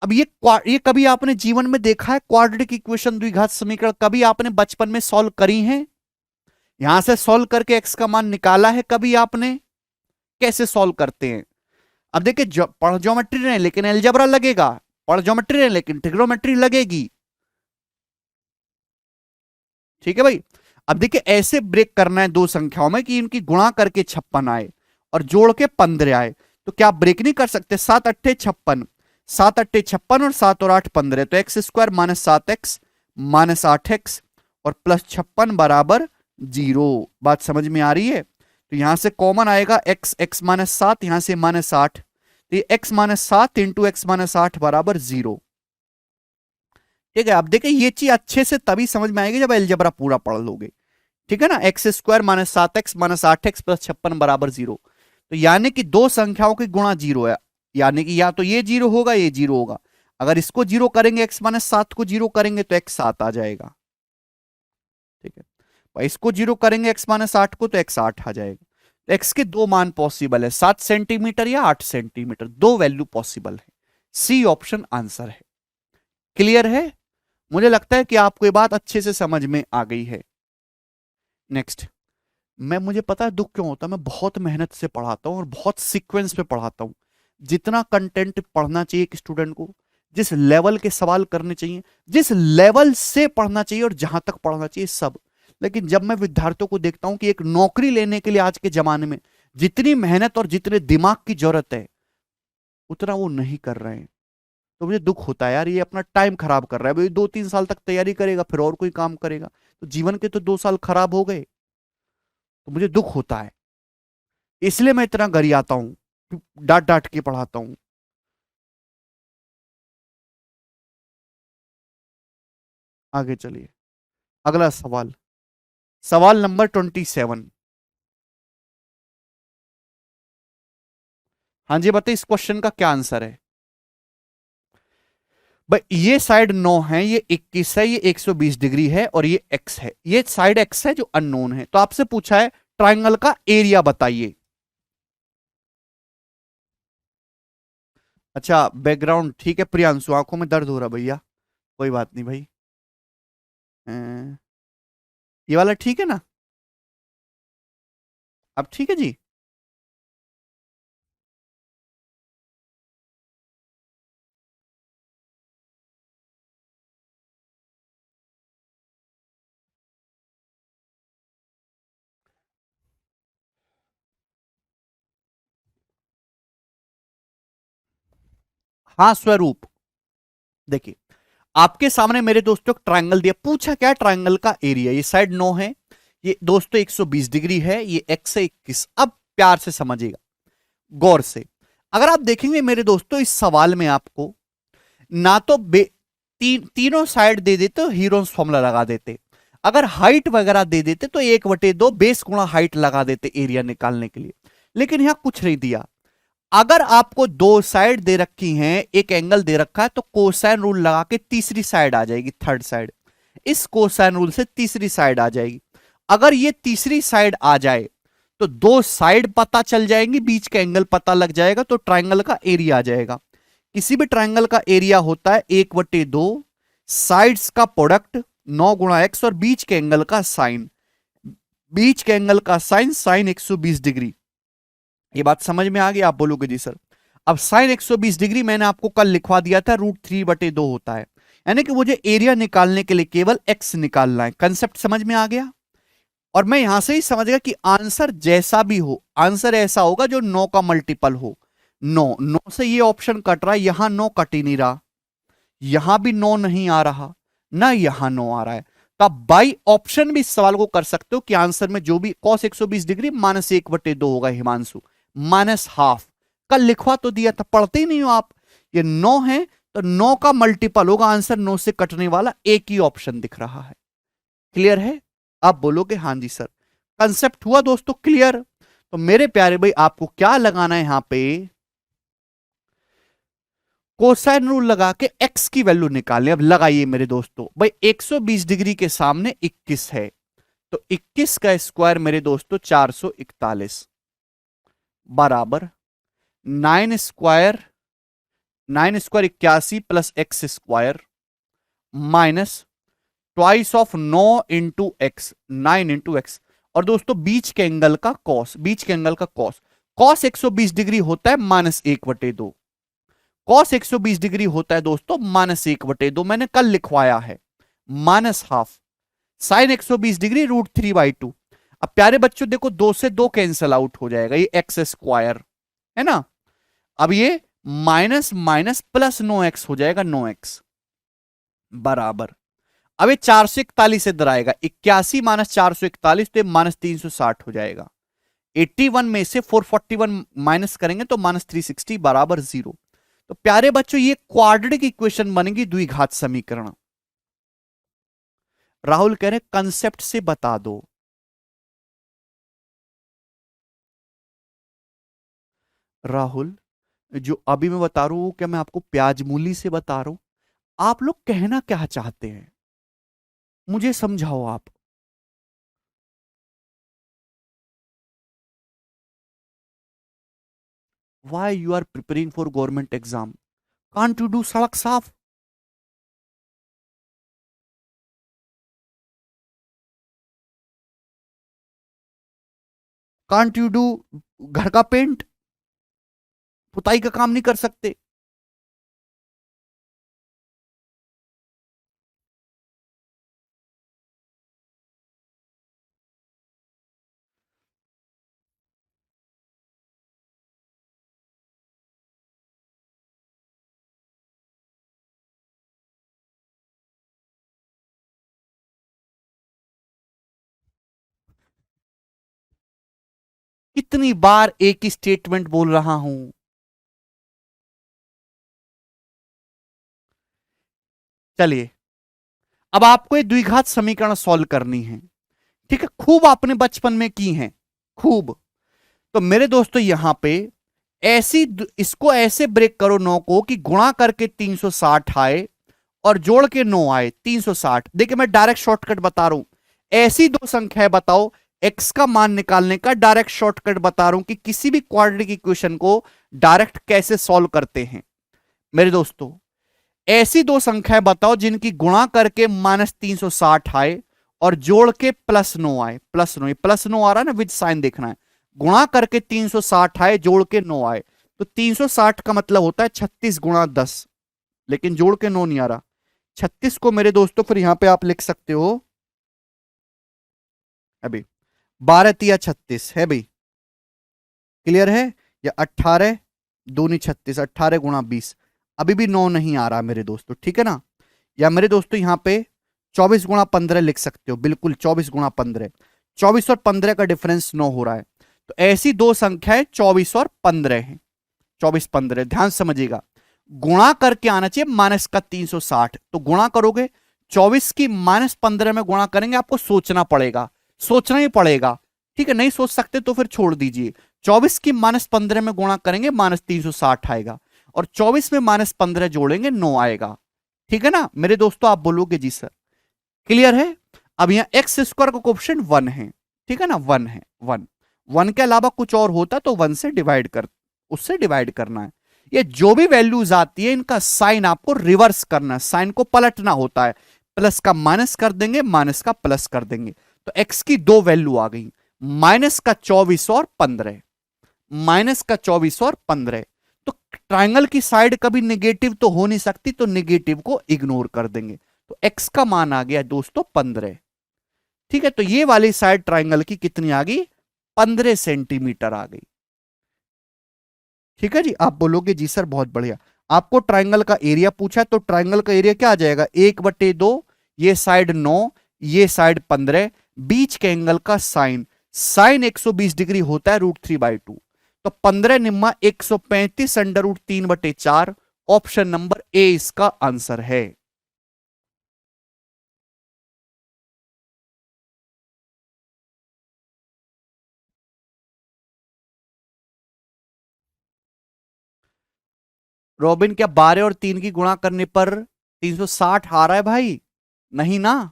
अब ये कभी आपने जीवन में देखा है क्वाड्रेटिक इक्वेशन, द्विघात समीकरण कभी आपने बचपन में सॉल्व करी हैं? यहां से सॉल्व करके एक्स का मान निकाला है कभी आपने? कैसे सॉल्व करते हैं? अब देखिए, ज्योमेट्री नहीं लेकिन एलजेब्रा लगेगा, ज्योमेट्री नहीं लेकिन ट्रिग्नोमेट्री लगेगी। ठीक है भाई। अब देखिए, ऐसे ब्रेक करना है दो संख्याओं में कि इनकी गुणा करके 56 आए और जोड़ के 15 आए, तो क्या आप ब्रेक नहीं कर सकते? 7 अट्ठे 56, 7 अट्ठे 56 और 7 और 8 15, तो x square minus 7x minus 8x और प्लस 56 बराबर 0। बात समझ में आ रही है? तो यहां से कॉमन आएगा x, x माइनस 7, यहां से माइनस 8, तो ये x minus 7 into x minus 8 बराबर 0। ठीक है, अब देखिए ये चीज अच्छे से तभी समझ में आएगी जब अलजेब्रा पूरा पढ़ लोगे। ठीक है ना, x square minus 7x minus 8x plus 56 बराबर 0। तो यानी कि दो संख्याओं की गुणा 0 है, यानी कि या तो ये 0 होगा ये 0 होगा। अगर इसको 0 करेंगे, x माइनस 7 को 0 करेंगे तो x 7 आ जाएगा। ठीक है, और इसको 0 करेंगे x माइनस 8 को तो x 8 आ जाएगा। तो x के दो मान पॉसिबल है, 7 सेंटीमीटर या 8 सेंटीमीटर, दो वैल्यू पॉसिबल है। सी ऑप्शन आंसर है। क्लियर है? मुझे लगता है कि आपको ये बात अच्छे से समझ में आ गई है। नेक्स्ट, मुझे पता है दुख क्यों होता है, मैं बहुत मेहनत से पढ़ाता हूं और बहुत सीक्वेंस पे पढ़ाता हूं। जितना कंटेंट पढ़ना चाहिए एक स्टूडेंट को, जिस लेवल के सवाल करने चाहिए, जिस लेवल से पढ़ना चाहिए और जहां तक पढ़ना चाहिए सब। लेकिन जब मैं विद्यार्थियों को देखता हूं कि एक नौकरी लेने के लिए आज के जमाने में जितनी मेहनत और जितने दिमाग की जरूरत है उतना वो नहीं कर रहे हैं, तो मुझे दुख होता है यार, ये अपना टाइम खराब कर रहा है भाई। 2-3 साल तक तैयारी करेगा फिर और कोई काम करेगा, तो जीवन के तो 2 साल खराब हो गए। तो मुझे दुख होता है, इसलिए मैं इतना गरियाता हूं, डांट डांट के पढ़ाता हूं। आगे चलिए, अगला सवाल, सवाल नंबर 27। हाँ जी बताइए, इस क्वेश्चन का क्या आंसर है? भाई ये साइड 9 है, ये 21 है, ये 120 डिग्री है और ये x है। ये साइड x है जो अननोन है। तो आपसे पूछा है ट्राइंगल का एरिया बताइए। अच्छा बैकग्राउंड ठीक है, प्रियांशु आंखों में दर्द हो रहा भैया, कोई बात नहीं भाई। अं, ये वाला ठीक है ना? अब ठीक है जी। हाँ स्वरूप, देखिए आपके सामने मेरे दोस्तों ट्रायंगल दिया, पूछा क्या ट्रायंगल का एरिया। ये साइड 9 है, ये दोस्तों 120 डिग्री है, ये x है 21। अब प्यार से समझिएगा, गौर से। अगर आप देखेंगे मेरे दोस्तों इस सवाल में आपको ना तो तीनों साइड दे देते तो हीरोन्स फॉर्मूला लगा देते, अगर हाइट वगैरह दे देते तो 1/2 बेस गुणा हाइट लगा देते एरिया निकालने के लिए। लेकिन यहां कुछ नहीं दिया। अगर आपको दो साइड दे रखी हैं, एक एंगल दे रखा है, तो कोसाइन रूल लगा के तीसरी साइड आ जाएगी, थर्ड साइड। इस कोसाइन रूल से तीसरी साइड आ जाएगी। अगर ये तीसरी साइड आ जाए तो दो साइड पता चल जाएंगी, बीच का एंगल पता लग जाएगा, तो ट्राइंगल का एरिया आ जाएगा। किसी भी ट्राइंगल का एरिया होता है 1/2 साइड्स का प्रोडक्ट 9 गुणा एक्स और बीच के एंगल का साइन। बीच के एंगल का साइन साइन 120 डिग्री। ये बात समझ में आ गई? आप बोलोगे जी सर। अब साइन 120 डिग्री मैंने आपको कल लिखवा दिया था, √3/2 होता है। यानी कि मुझे एरिया निकालने के लिए केवल एक्स निकालना है। कंसेप्ट समझ में आ गया? और मैं यहां से ही समझ गया कि आंसर जैसा भी हो, आंसर ऐसा होगा जो 9 का मल्टीपल हो। 9 से ये ऑप्शन कट रहा है, यहां 9 कट ही नहीं रहा, यहां भी 9 नहीं आ रहा, ना यहां 9 आ रहा है। तो आप बाई ऑप्शन भी इस सवाल को कर सकते हो कि आंसर में जो भी cos 120 डिग्री -1/2 होगा हिमांशु, -हाफ। कल लिखवा तो दिया था, पढ़ते ही नहीं हो आप। ये 9 है तो 9 का मल्टीपल होगा, आंसर 9 से कटने वाला एक ही ऑप्शन दिख रहा है। क्लियर है? आप बोलोगे हाँ जी सर। कंसेप्ट हुआ दोस्तों क्लियर? तो मेरे प्यारे भाई आपको क्या लगाना है यहां पे, कोसाइन रूल लगा के x की वैल्यू निकालनी। अब लगाइए मेरे दोस्तों, भाई 120 डिग्री के सामने 21 है, तो 21 का स्क्वायर मेरे दोस्तों 441 बराबर 9 square 81 plus x square minus twice of 9 into x, 9 into x. और दोस्तों बीच के एंगल का कॉस, बीच के एंगल का कॉस, कॉस 120 डिग्री होता है -1/2। कॉस 120 डिग्री होता है दोस्तों -1/2, मैंने कल लिखवाया है, -हाफ। Sign 120 degree √3/2। अब प्यारे बच्चों देखो 2 से 2 कैंसल आउट हो जाएगा, ये एक्स स्क्वायर है ना। अब ये माइनस माइनस प्लस 9x हो जाएगा, 9x बराबर। अब ये 441 इधर आएगा, 81 - 441 तो ये -360 हो जाएगा। 81 में से 441 माइनस करेंगे तो -360 बराबर 0। तो प्यारे बच्चों ये क्वाड्रेटिक इक्वेशन बनेगी, द्विघात समीकरण। राहुल कह रहे कंसेप्ट से बता दो। राहुल, जो अभी मैं बता रहा हूं क्या मैं आपको प्याज मूली से बता रहा हूं? आप लोग कहना क्या चाहते हैं, मुझे समझाओ आप। Why you are preparing for government exam, can't you do सड़क साफ? कांट यू डू घर का पेंट, पुताई का काम नहीं कर सकते? कितनी बार एक ही स्टेटमेंट बोल रहा हूं? चलिए, अब आपको ये द्विघात समीकरण सॉल्व करनी है, ठीक है? खूब आपने बचपन में की है, खूब। तो मेरे दोस्तों यहां पे ऐसी इसको ऐसे ब्रेक करो 9 को कि गुणा करके 360 आए और जोड़ के 9 आए 360। देखिए मैं डायरेक्ट शॉर्टकट बता रहा हूं, ऐसी दो संख्याएं बताओ, एक्स का मान निकालने का डायरेक्ट शॉर्टकट बता रहा हूं कि किसी भी क्वाड्रेटिक इक्वेशन को डायरेक्ट कैसे सॉल्व करते हैं। मेरे दोस्तों ऐसी दो संख्याएं बताओ जिनकी गुणा करके -360 आए और जोड़ के +9 आए। +9, ये +9 आ रहा है ना, विद साइन देखना है। गुणा करके 360 आए, जोड़ के 9 आए, तो 360 का मतलब होता है 36 गुणा 10, लेकिन जोड़ के 9 नहीं आ रहा। 36 को मेरे दोस्तों फिर यहां पे आप लिख सकते हो अभी 12 तिया 36 है भाई, क्लियर है? या 18 दूनी 36, 18 गुणा 20, अभी भी 9 नहीं आ रहा मेरे दोस्तों, ठीक है ना? या मेरे दोस्तों यहां पे 24 गुणा 15 लिख सकते हो, बिल्कुल 24 गुणा 15, 24 और 15 का डिफरेंस 9 हो रहा है। तो ऐसी दो संख्याएं 24 और 15 हैं, 24 15, ध्यान समझिएगा। गुणा करके आना चाहिए माइनस का 360, तो गुणा करोगे 24 की -15 में गुणा करेंगे, आपको सोचना पड़ेगा, सोचना ही पड़ेगा, ठीक है? नहीं सोच सकते तो फिर छोड़ दीजिए। 24 की -15 में गुणा करेंगे -360 आएगा, और 24 में -15 जोड़ेंगे 9 आएगा, ठीक है ना मेरे दोस्तों? आप बोलोगे जी सर, क्लियर है? अब यहां एक्स स्क्वायर का कोएफिशिएंट 1 है, ठीक है ना? 1 है, 1, 1 के अलावा कुछ और होता तो 1 से डिवाइड कर, उससे डिवाइड करना है। ये जो भी वैल्यूज आती है इनका साइन आपको रिवर्स करना है, साइन को पलटना होता है, प्लस का माइनस कर देंगे, माइनस का प्लस कर देंगे। तो एक्स की दो वैल्यू आ गई, माइनस का 24 और 15, माइनस का 24 और 15। तो ट्राइंगल की साइड कभी निगेटिव तो हो नहीं सकती, तो निगेटिव को इग्नोर कर देंगे, तो एक्स का मान आ गया दोस्तों 15, ठीक है? तो ये वाली साइड ट्राइंगल की कितनी आ गई? 15 सेंटीमीटर आ गई, ठीक है जी? आप बोलोगे जी सर बहुत बढ़िया। आपको ट्राइंगल का एरिया पूछा, तो ट्राइंगल का एरिया क्या आ जाएगा? 1/2, ये साइड 9, ये साइड 15, बीच के एंगल का साइन, साइन 120 डिग्री होता है √3/2, तो 15 निम्मा 135 √3/4, ऑप्शन नंबर ए इसका आंसर है। रॉबिन, क्या 12 और 3 की गुणा करने पर 360 आ रहा है भाई? नहीं ना,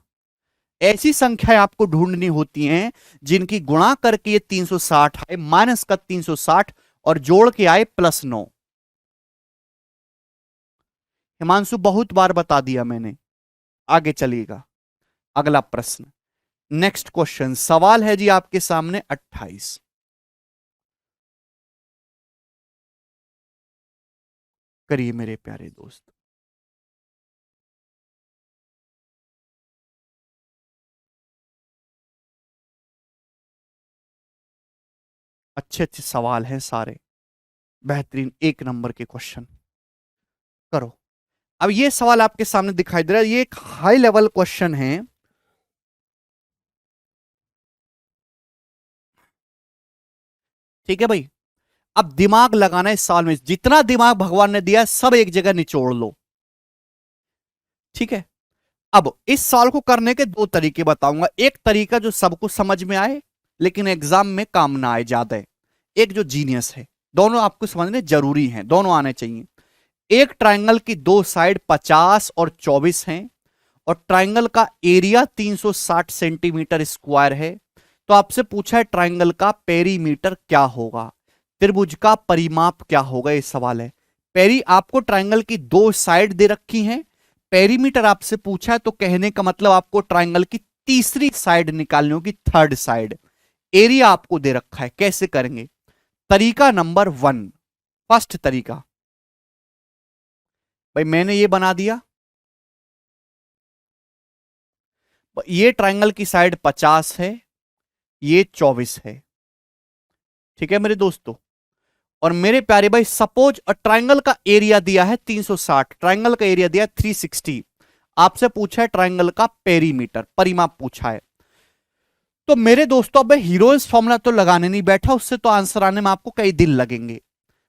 ऐसी संख्याएं आपको ढूंढनी होती हैं जिनकी गुणा करके ये 360 आए, माइनस का 360 और जोड़ के आए +9। हिमांशु बहुत बार बता दिया मैंने, आगे चलिएगा। अगला प्रश्न, नेक्स्ट क्वेश्चन, सवाल है जी आपके सामने 28। करिए मेरे प्यारे दोस्त। अच्छे अच्छे सवाल हैं सारे, बेहतरीन, एक नंबर के क्वेश्चन। करो। अब ये सवाल आपके सामने दिखाई दे रहा है, ये एक हाई लेवल क्वेश्चन है, ठीक है भाई? अब दिमाग लगाना है इस साल में, जितना दिमाग भगवान ने दिया सब एक जगह निचोड़ लो, ठीक है? अब इस सवाल को करने के दो तरीके बताऊंगा। एक तरीका जो सबको समझ में आए लेकिन एग्जाम में काम ना आए ज्यादा है, एक जो जीनियस है। दोनों आपको समझने जरूरी हैं, दोनों आने चाहिए। एक ट्राइंगल की दो साइड 50 और 24 हैं और ट्राइंगल का एरिया 360 सेंटीमीटर स्क्वायर है। तो आपसे पूछा है ट्राइंगल का पेरीमीटर क्या होगा, त्रिभुज का परिमाप क्या होगा, ये सवाल है। आपको ट्राइंगल की दो साइड दे रखी हैं, पेरीमीटर आपसे पूछा है, तो कहने का मतलब आपको ट्राइंगल की तीसरी साइड निकालनी होगी, थर्ड साइड। एरिया आपको दे रखा है, कैसे करेंगे? तरीका नंबर 1, फर्स्ट तरीका, भाई मैंने ये बना दिया, ये ट्राइंगल की साइड 50 है, ये 24 है, ठीक है मेरे दोस्तों। और मेरे प्यारे भाई सपोज ट्राइंगल का एरिया दिया है 360, ट्राइंगल का एरिया दिया है 360, आपसे पूछा है ट्राइंगल का पेरीमीटर, परिमाप पूछा है। तो मेरे दोस्तों अब हीरोइंस फॉर्मूला तो लगाने नहीं बैठा, उससे तो आंसर आने में आपको कई दिन लगेंगे।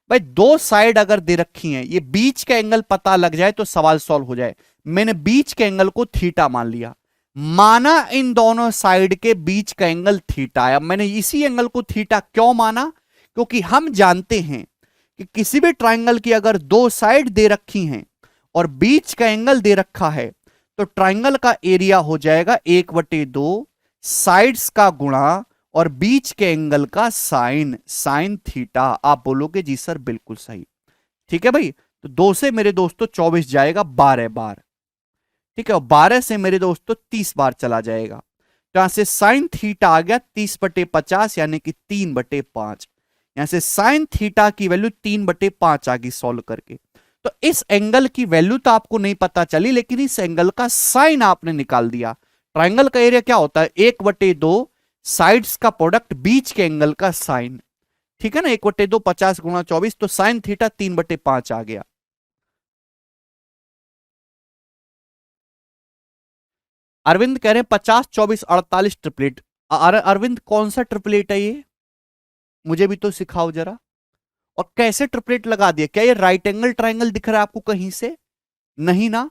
भाई दो साइड अगर दे रखी हैं, ये बीच का एंगल पता लग जाए तो सवाल सॉल्व हो जाए। मैंने बीच के एंगल को थीटा मान लिया, माना इन दोनों साइड के बीच का एंगल थीटा है। अब मैंने इसी एंगल को थीटा क्यों माना? क्योंकि हम जानते हैं कि किसी भी ट्राइंगल की अगर दो साइड दे रखी हैं और बीच का एंगल दे रखा है तो ट्राइंगल का एरिया हो जाएगा 1/2 साइड्स का गुणा और बीच के एंगल का साइन, साइन थीटा। आप बोलोगे जी सर बिल्कुल सही, ठीक है भाई। तो 2 से मेरे दोस्तों 24 जाएगा 12 बार, ठीक है, और 12 से मेरे दोस्तों 30 बार चला जाएगा। तो यहां से साइन थीटा आ गया 30/50 यानी कि 3/5। यहां से साइन थीटा की वैल्यू 3/5 आ गई सॉल्व करके। तो इस एंगल की वैल्यू तो आपको नहीं पता चली, लेकिन इस एंगल का साइन आपने निकाल दिया। ट्राइंगल का एरिया क्या होता है? 1/2 साइड्स का प्रोडक्ट बीच के एंगल का साइन, ठीक है ना। 1/2 50 गुणा 24, तो साइन थीटा 3/5 आ गया। अरविंद कह रहे हैं 50 24 48 ट्रिपलेट। अरविंद कौन सा ट्रिपलेट है ये, मुझे भी तो सिखाओ जरा। और कैसे ट्रिपलेट लगा दिया? क्या ये राइट एंगल ट्राइंगल दिख रहा है आपको कहीं से? नहीं ना।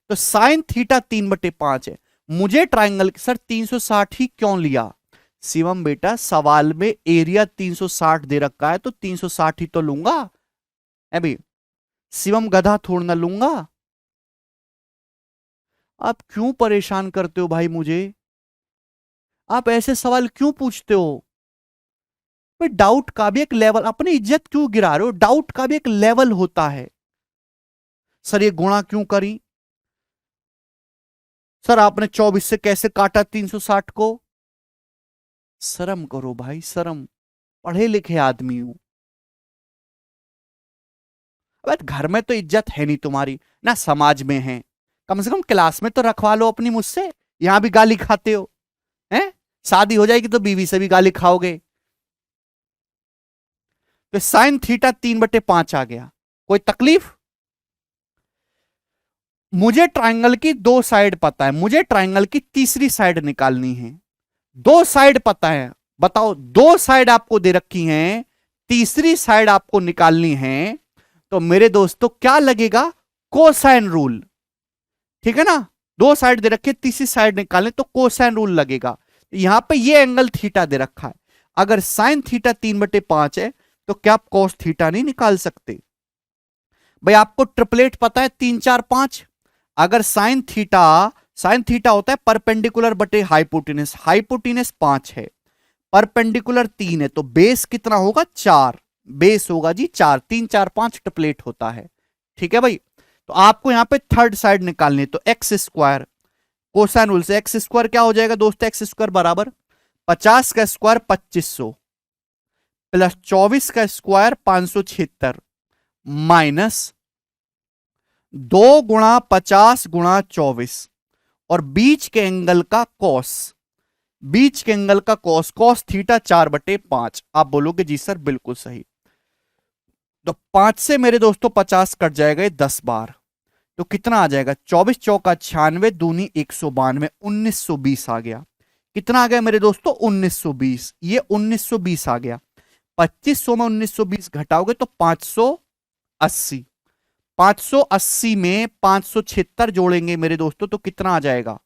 तो साइन थीटा 3/5 है। मुझे ट्राइंगल सर 360 ही क्यों लिया? शिवम बेटा सवाल में एरिया 360 दे रखा है तो 360 ही तो लूंगा अभी। शिवम गधा थोड़ ना लूंगा। आप क्यों परेशान करते हो भाई मुझे? आप ऐसे सवाल क्यों पूछते हो? भाई डाउट का भी एक लेवल, अपनी इज्जत क्यों गिरा रहे हो? डाउट का भी एक लेवल होता है। सर ये गुणा क्यों करी? सर आपने 24 से कैसे काटा 360 को? शर्म करो भाई शर्म, पढ़े लिखे आदमी हूं। अब घर में तो इज्जत है नहीं तुम्हारी ना, समाज में है, कम से कम क्लास में तो रखवा लो अपनी मुझसे। यहां भी गाली खाते हो हैं? शादी हो जाएगी तो बीवी से भी गाली खाओगे। तो साइन थीटा 3/5 आ गया, कोई तकलीफ? मुझे ट्राइंगल की दो साइड पता है, मुझे ट्राइंगल की तीसरी साइड निकालनी है। दो साइड पता है, बताओ दो साइड आपको दे रखी हैं, तीसरी साइड आपको निकालनी है। तो मेरे दोस्तों क्या लगेगा? कोसाइन रूल, ठीक है ना। दो साइड दे रखे, तीसरी साइड निकालने तो कोसाइन रूल लगेगा। यहां पे ये एंगल थीटा दे रखा है, अगर साइन थीटा 3/5 है तो क्या आप कोस थीटा नहीं निकाल सकते? भाई आपको ट्रिपलेट पता है 3 4 5। अगर साइन थीटा होता है परपेंडिकुलर बटे हाइपोटेनस, हाइपोटेनस 5 है, परपेंडिकुलर 3 है, तो बेस कितना होगा? 4, बेस होगा जी 4, 3 4 5 ट्रिपलेट होता है, ठीक है भाई। तो आपको यहां पे थर्ड साइड निकालनी है, तो एक्स स्क्वायर, कोसाइन रूल से एक्स स्क्वायर क्या हो जाएगा दोस्तों? एक्स स्क्वायर बराबर 50 का स्क्वायर 2500 प्लस 24 का स्क्वायर 576 माइनस 2 × 50 × 24 और बीच के एंगल का कॉस, बीच के एंगल का कॉस, कॉस थीटा 4/5। आप बोलोगे जी सर बिल्कुल सही। तो 5 से मेरे दोस्तों 50 कट जाएगा 10 बार, तो कितना आ जाएगा? 24 चौका 96 दूनी 192, 1920 आ गया। कितना आ गया मेरे दोस्तों? 1920। ये 1920 आ गया। 2500 में 1920 घटाओगे तो 580, 580 में 576 जोड़ेंगे मेरे दोस्तों तो कितना आ जाएगा?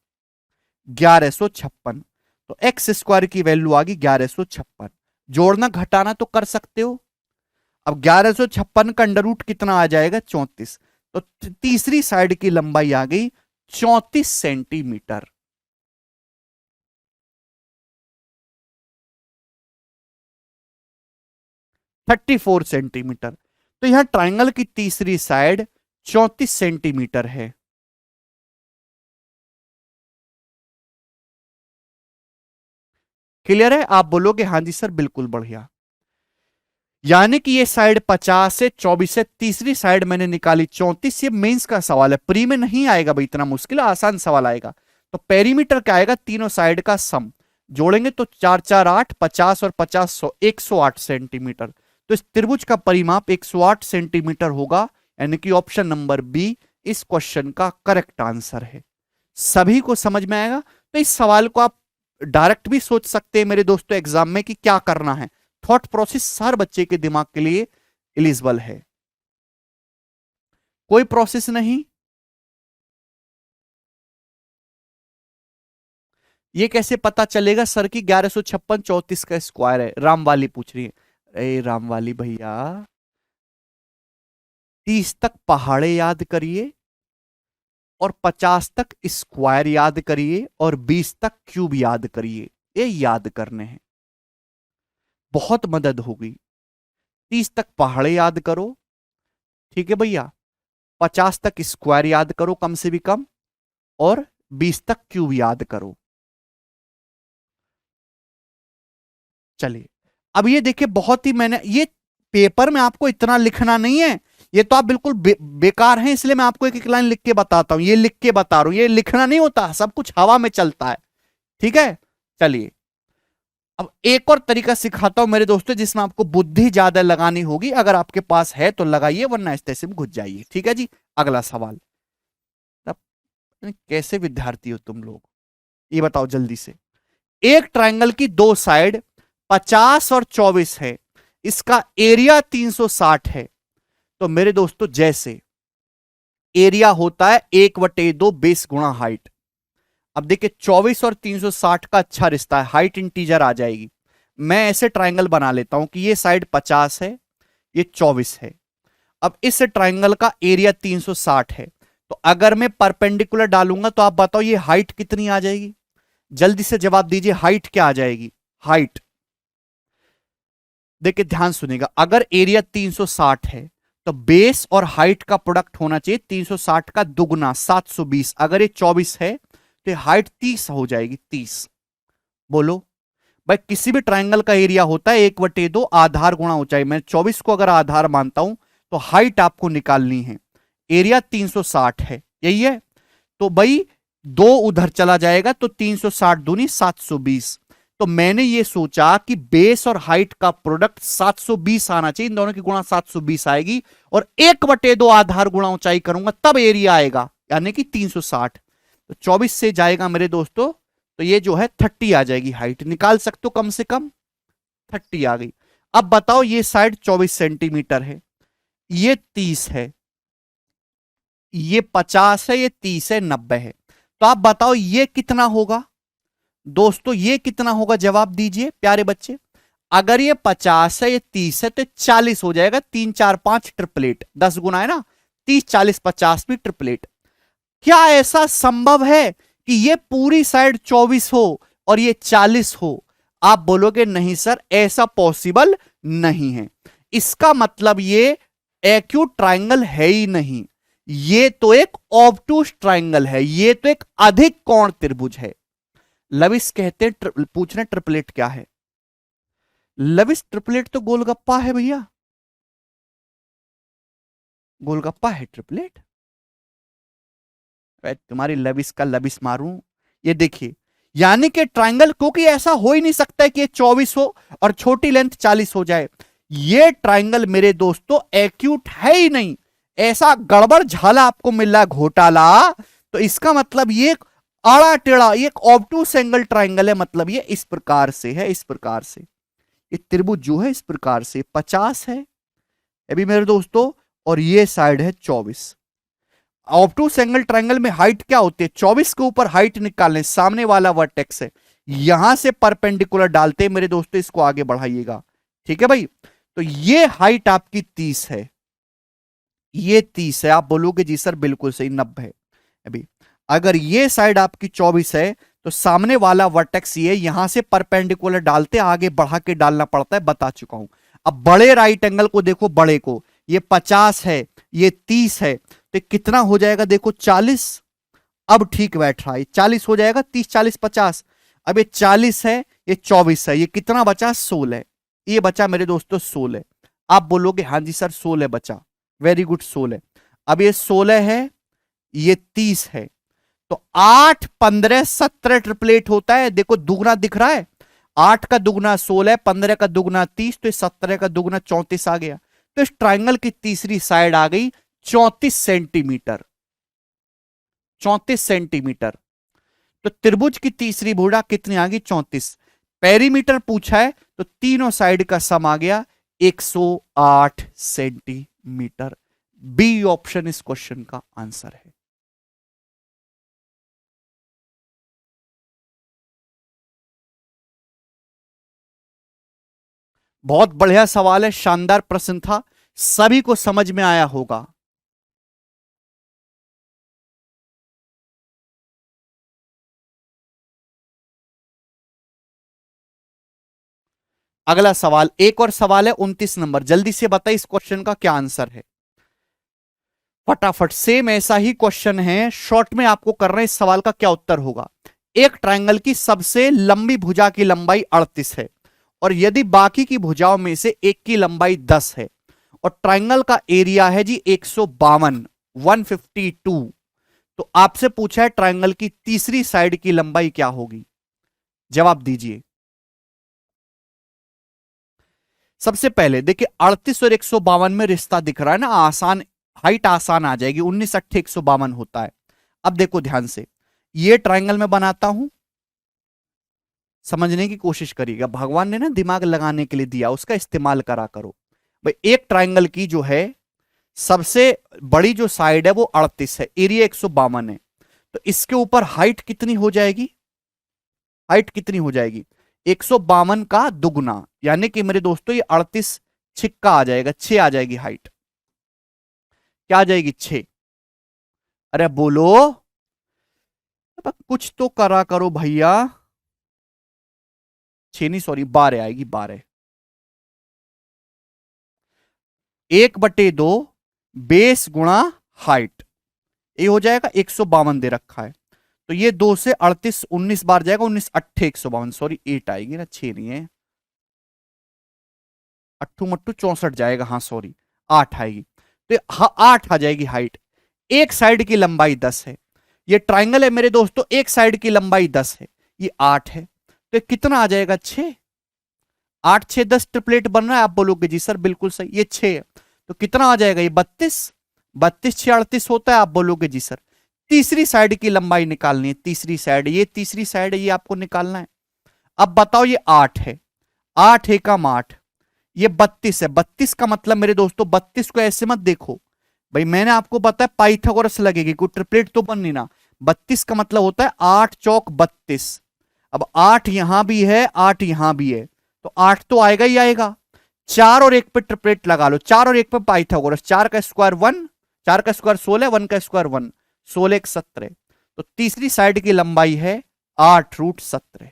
1156। तो एक्स स्क्वायर की वैल्यू आ गई 1156। जोड़ना घटाना तो कर सकते हो। अब 1156 का अंडर रूट कितना आ जाएगा? 34। तो तीसरी साइड की लंबाई आ गई 34 सेंटीमीटर। Thirty 34 centimetre. तो यहां ट्राइंगल की तीसरी साइड 34 सेंटीमीटर है। क्लियर है? आप बोलोगे हाँ जी सर बिल्कुल बढ़िया। यानी कि ये साइड 50 से 24 से तीसरी साइड मैंने निकाली 34। ये मेंस का सवाल है, प्री में नहीं आएगा भाई, इतना मुश्किल आसान सवाल आएगा। तो पेरीमीटर क्या आएगा? तीनों साइड का सम जोड़ेंगे तो 4 4 8, 50 और 50 108 सेंटीमीटर। तो इस त्रिभुज का परिमाप 108 सेंटीमीटर होगा, यानी कि ऑप्शन नंबर बी इस क्वेश्चन का करेक्ट आंसर है। सभी को समझ में आएगा? तो इस सवाल को आप डायरेक्ट भी सोच सकते हैं मेरे दोस्तों एग्जाम में कि क्या करना है। थॉट प्रोसेस हर बच्चे के दिमाग के लिए एलिजिबल है, कोई प्रोसेस नहीं। ये कैसे पता चलेगा सर की 1156 34 का स्क्वायर है? रामवाली पूछ रही है। अरे रामवाली भैया, 30 तक पहाड़े याद करिए और 50 तक स्क्वायर याद करिए और 20 तक क्यूब याद करिए। ये याद करने हैं, बहुत मदद होगी। 30 तक पहाड़े याद करो, ठीक है भैया। 50 तक स्क्वायर याद करो कम से भी कम, और 20 तक क्यूब याद करो। चलिए अब ये देखिए, बहुत ही मैंने ये पेपर में आपको इतना लिखना नहीं है, ये तो आप बिल्कुल बेकार हैं, इसलिए मैं आपको एक एक लाइन लिख के बताता हूं। ये लिख के बता रहा हूं, ये लिखना नहीं होता, सब कुछ हवा में चलता है, ठीक है। चलिए अब एक और तरीका सिखाता हूं मेरे दोस्तों, जिसमें आपको बुद्धि ज्यादा लगानी होगी। अगर आपके पास है तो लगाइए, वरना इस तैसे में घुस जाइए, ठीक है जी। अगला सवाल। तब कैसे विद्यार्थी हो तुम लोग, ये बताओ जल्दी से। एक ट्रायंगल की दो साइड 50 और 24 है, इसका एरिया 360 है। तो मेरे दोस्तों जैसे एरिया होता है 1/2 बेस गुणा हाइट। अब देखिए 24 और 360 का अच्छा रिश्ता है, हाइट इंटीजर आ जाएगी। मैं ऐसे ट्रायंगल बना लेता हूं कि ये साइड 50 है, ये 24 है। अब इस ट्रायंगल का एरिया 360 है, तो अगर मैं परपेंडिकुलर डालूंगा तो आप बताओ ये हाइट कितनी आ जाएगी? जल्दी से जवाब दीजिए, हाइट क्या आ जाएगी? हाइट देखिए ध्यान सुनिएगा, अगर एरिया 360 है तो बेस और हाइट का प्रोडक्ट होना चाहिए 360 का दुगना 720। अगर ये 24 है तो हाइट 30 हो जाएगी, 30। बोलो भाई, किसी भी ट्रायंगल का एरिया होता है 1/2 आधार गुणा ऊंचाई। मैं 24 को अगर आधार मानता हूं तो हाइट आपको निकालनी है, एरिया 360 है, यही है। तो भाई दो उधर चला जाएगा तो 360 दूनी 720। तो मैंने ये सोचा कि बेस और हाइट का प्रोडक्ट 720 आना चाहिए, इन दोनों की गुणा 720 आएगी, और 1/2 आधार गुणा ऊंचाई करूंगा तब एरिया आएगा, यानी कि 360। तो 24 से जाएगा मेरे दोस्तों, तो ये जो है 30 आ जाएगी हाइट। निकाल सकते हो कम से कम, 30 आ गई। अब बताओ ये साइड 24 सेंटीमीटर है, ये 30 है, ये 50 है, ये 30 है, 90 है। तो आप बताओ ये कितना होगा दोस्तों? ये कितना होगा? जवाब दीजिए प्यारे बच्चे। अगर ये 50 है, ये 30 है, तो 40 हो जाएगा। 3 4 5 ट्रिपलेट, 10 गुना है ना, 30 40 50 भी ट्रिपलेट। क्या ऐसा संभव है कि ये पूरी साइड 24 हो और ये 40 हो? आप बोलोगे नहीं सर, ऐसा पॉसिबल नहीं है। इसका मतलब ये एक्यूट ट्रायंगल है ही नहीं, ये तो एक ऑब्टूस ट्रायंगल है, ये तो एक अधिक कोण त्रिभुज है। लविस कहते हैं, पूछ रहे ट्रिपलेट क्या है? लविस ट्रिपलेट तो गोलगप्पा है भैया, गोलगप्पा है ट्रिपलेट। तुम्हारी लविस का लविस मारूं। ये देखिए, यानी कि ट्रायंगल, क्योंकि ऐसा हो ही नहीं सकता है कि ये 24 हो और छोटी लेंथ 40 हो जाए। ये ट्रायंगल मेरे दोस्तों एक्यूट है ही नहीं, ऐसा गड़बड़ झाला आपको मिल रहा है, घोटाला। तो इसका मतलब ये आड़ा टेढ़ा, ये ऑब्टूस एंगल ट्रायंगल है, मतलब ये इस प्रकार से है, इस प्रकार से। ये त्रिभुज जो है इस प्रकार से 50 है अभी मेरे दोस्तों, और ये साइड है 24। ऑब्टूस एंगल ट्रायंगल में हाइट क्या होती है? 24 के ऊपर हाइट निकालने, सामने वाला वर्टेक्स है, यहां से परपेंडिकुलर डालते मेरे दोस्तों, इसको आगे बढ़ाइएगा। ठीक है भाई, तो ये हाइट आपकी 30 है, ये 30 है। आप बोलोगे जी सर बिल्कुल सही, 90 है। अभी अगर ये साइड आपकी 24 है तो सामने वाला वर्टेक्स ये, यहां से परपेंडिकुलर डालते आगे बढ़ा के डालना पड़ता है, बता चुका हूं। अब बड़े राइट एंगल को देखो, बड़े को, ये 50 है, ये 30 है, तो कितना हो जाएगा देखो 40। अब ठीक बैठ रहा है, 40 हो जाएगा, 30 40 50। अब ये 40 है, ये 24 है, ये कितना बचा? 16। ये बचा मेरे दोस्तों 16। आप बोलोगे हाँ जी सर 16 बचा, वेरी गुड 16। अब ये 16 है, ये 30 है, तो 8 15 17 ट्रिपलेट होता है। देखो दुगना दिख रहा है, 8 का दुगना 16, 15 का दुगना 30, तो 17 का दुगना 34 आ गया। तो इस ट्राइंगल की तीसरी साइड आ गई 34 सेंटीमीटर, 34 सेंटीमीटर। तो त्रिभुज की तीसरी भुजा कितनी आ गई? 34। पेरीमीटर पूछा है तो तीनों साइड का सम आ गया 108 सेंटीमीटर। बी ऑप्शन इस क्वेश्चन का आंसर है। बहुत बढ़िया सवाल है, शानदार प्रश्न था, सभी को समझ में आया होगा। अगला सवाल, एक और सवाल है 29 नंबर, जल्दी से बताइए इस क्वेश्चन का क्या आंसर है, फटाफट। सेम ऐसा ही क्वेश्चन है, शॉर्ट में आपको कर रहे हैं, इस सवाल का क्या उत्तर होगा। एक ट्रायंगल की सबसे लंबी भुजा की लंबाई 38 है, और यदि बाकी की भुजाओं में से एक की लंबाई 10 है, और ट्रायंगल का एरिया है जी 152, 152, तो आपसे पूछा है ट्रायंगल की तीसरी साइड की लंबाई क्या होगी? जवाब दीजिए। सबसे पहले देखिए 38 और 152 में रिश्ता दिख रहा है ना, आसान, हाइट आसान आ जाएगी, 19 अट्ठे 152 होता है। अब देखो ध्यान से, ये ट्रायंगल में बनाता हूं, समझने की कोशिश करिएगा, भगवान ने ना दिमाग लगाने के लिए दिया, उसका इस्तेमाल करा करो भाई। एक ट्रायंगल की जो है सबसे बड़ी जो साइड है वो 38 है, एरिया 152 है, तो इसके ऊपर हाइट कितनी हो जाएगी? हाइट कितनी हो जाएगी? 152 का दुगना, यानी कि मेरे दोस्तों ये 38 छिक्का आ जाएगा, 6 आ जाएगी हाइट। क्या आ जाएगी? 6। अरे बोलो, अब कुछ तो करा करो भैया। 6 नहीं सॉरी 12 आएगी, 12। 1/2 बेस गुणा हाइट, ये हो जाएगा 152 दे रखा है, तो ये 2 से 38 19 बार जाएगा, 19 अट्ठे 152, सॉरी 8 आएगी ना, 6 नहीं है, अट्ठू मट्टू 64 जाएगा, हाँ सॉरी 8 आएगी, तो 8 आ जाएगी हाइट। एक साइड की लंबाई 10 है, ये ट्राइंगल है मेरे दोस्तों, एक साइड की लंबाई 10 है, ये 8 है, तो कितना आ जाएगा? 6। 8 6 10 ट्रिपलेट बन रहा है, आप बोलोगे जी सर बिल्कुल सही, ये 6 है, तो कितना आ जाएगा? ये 32। 32 6 38 होता है, आप बोलोगे जी सर। तीसरी साइड की लंबाई निकालनी है, तीसरी साइड, ये तीसरी साइड है, ये आपको निकालना है। अब बताओ, ये 8 है, 8 एकम 8, ये 32 है, 32 का मतलब मेरे दोस्तों, 32 को ऐसे मत देखो भाई, मैंने आपको बताया पाइथागोरस लगेगी, कोई ट्रिपलेट तो बन नहीं ना। 32 का मतलब होता है 8 चौक 32। अब 8 यहां भी है, 8 यहां भी है, तो 8 तो आएगा ही आएगा। 4 और 1 पे ट्रिपलेट लगा लो, 4 और 1 पे पाइथागोरस, 4 का स्क्वायर 1, 4 का स्क्वायर 16, 1 का स्क्वायर 1, 16 1 17, तो तीसरी साइड की लंबाई है 8√17।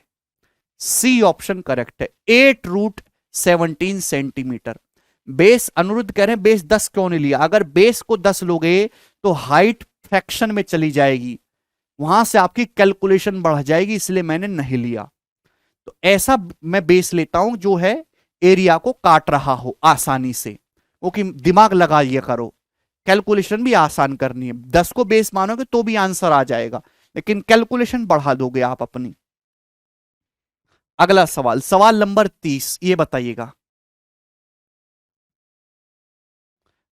सी ऑप्शन करेक्ट है, 8√17 सेंटीमीटर। बेस अनुरुद्ध कह रहे हैं बेस 10 क्यों नहीं लिया? अगर बेस को 10 लोगे तो हाइट फ्रैक्शन में चली जाएगी, वहां से आपकी कैलकुलेशन बढ़ जाएगी, इसलिए मैंने नहीं लिया। तो ऐसा मैं बेस लेता हूं जो है एरिया को काट रहा हो आसानी से, क्योंकि दिमाग लगा लिया करो, कैलकुलेशन भी आसान करनी है। 10 को बेस मानोगे तो भी आंसर आ जाएगा, लेकिन कैलकुलेशन बढ़ा दोगे आप अपनी। अगला सवाल, सवाल नंबर 30, ये बताइएगा।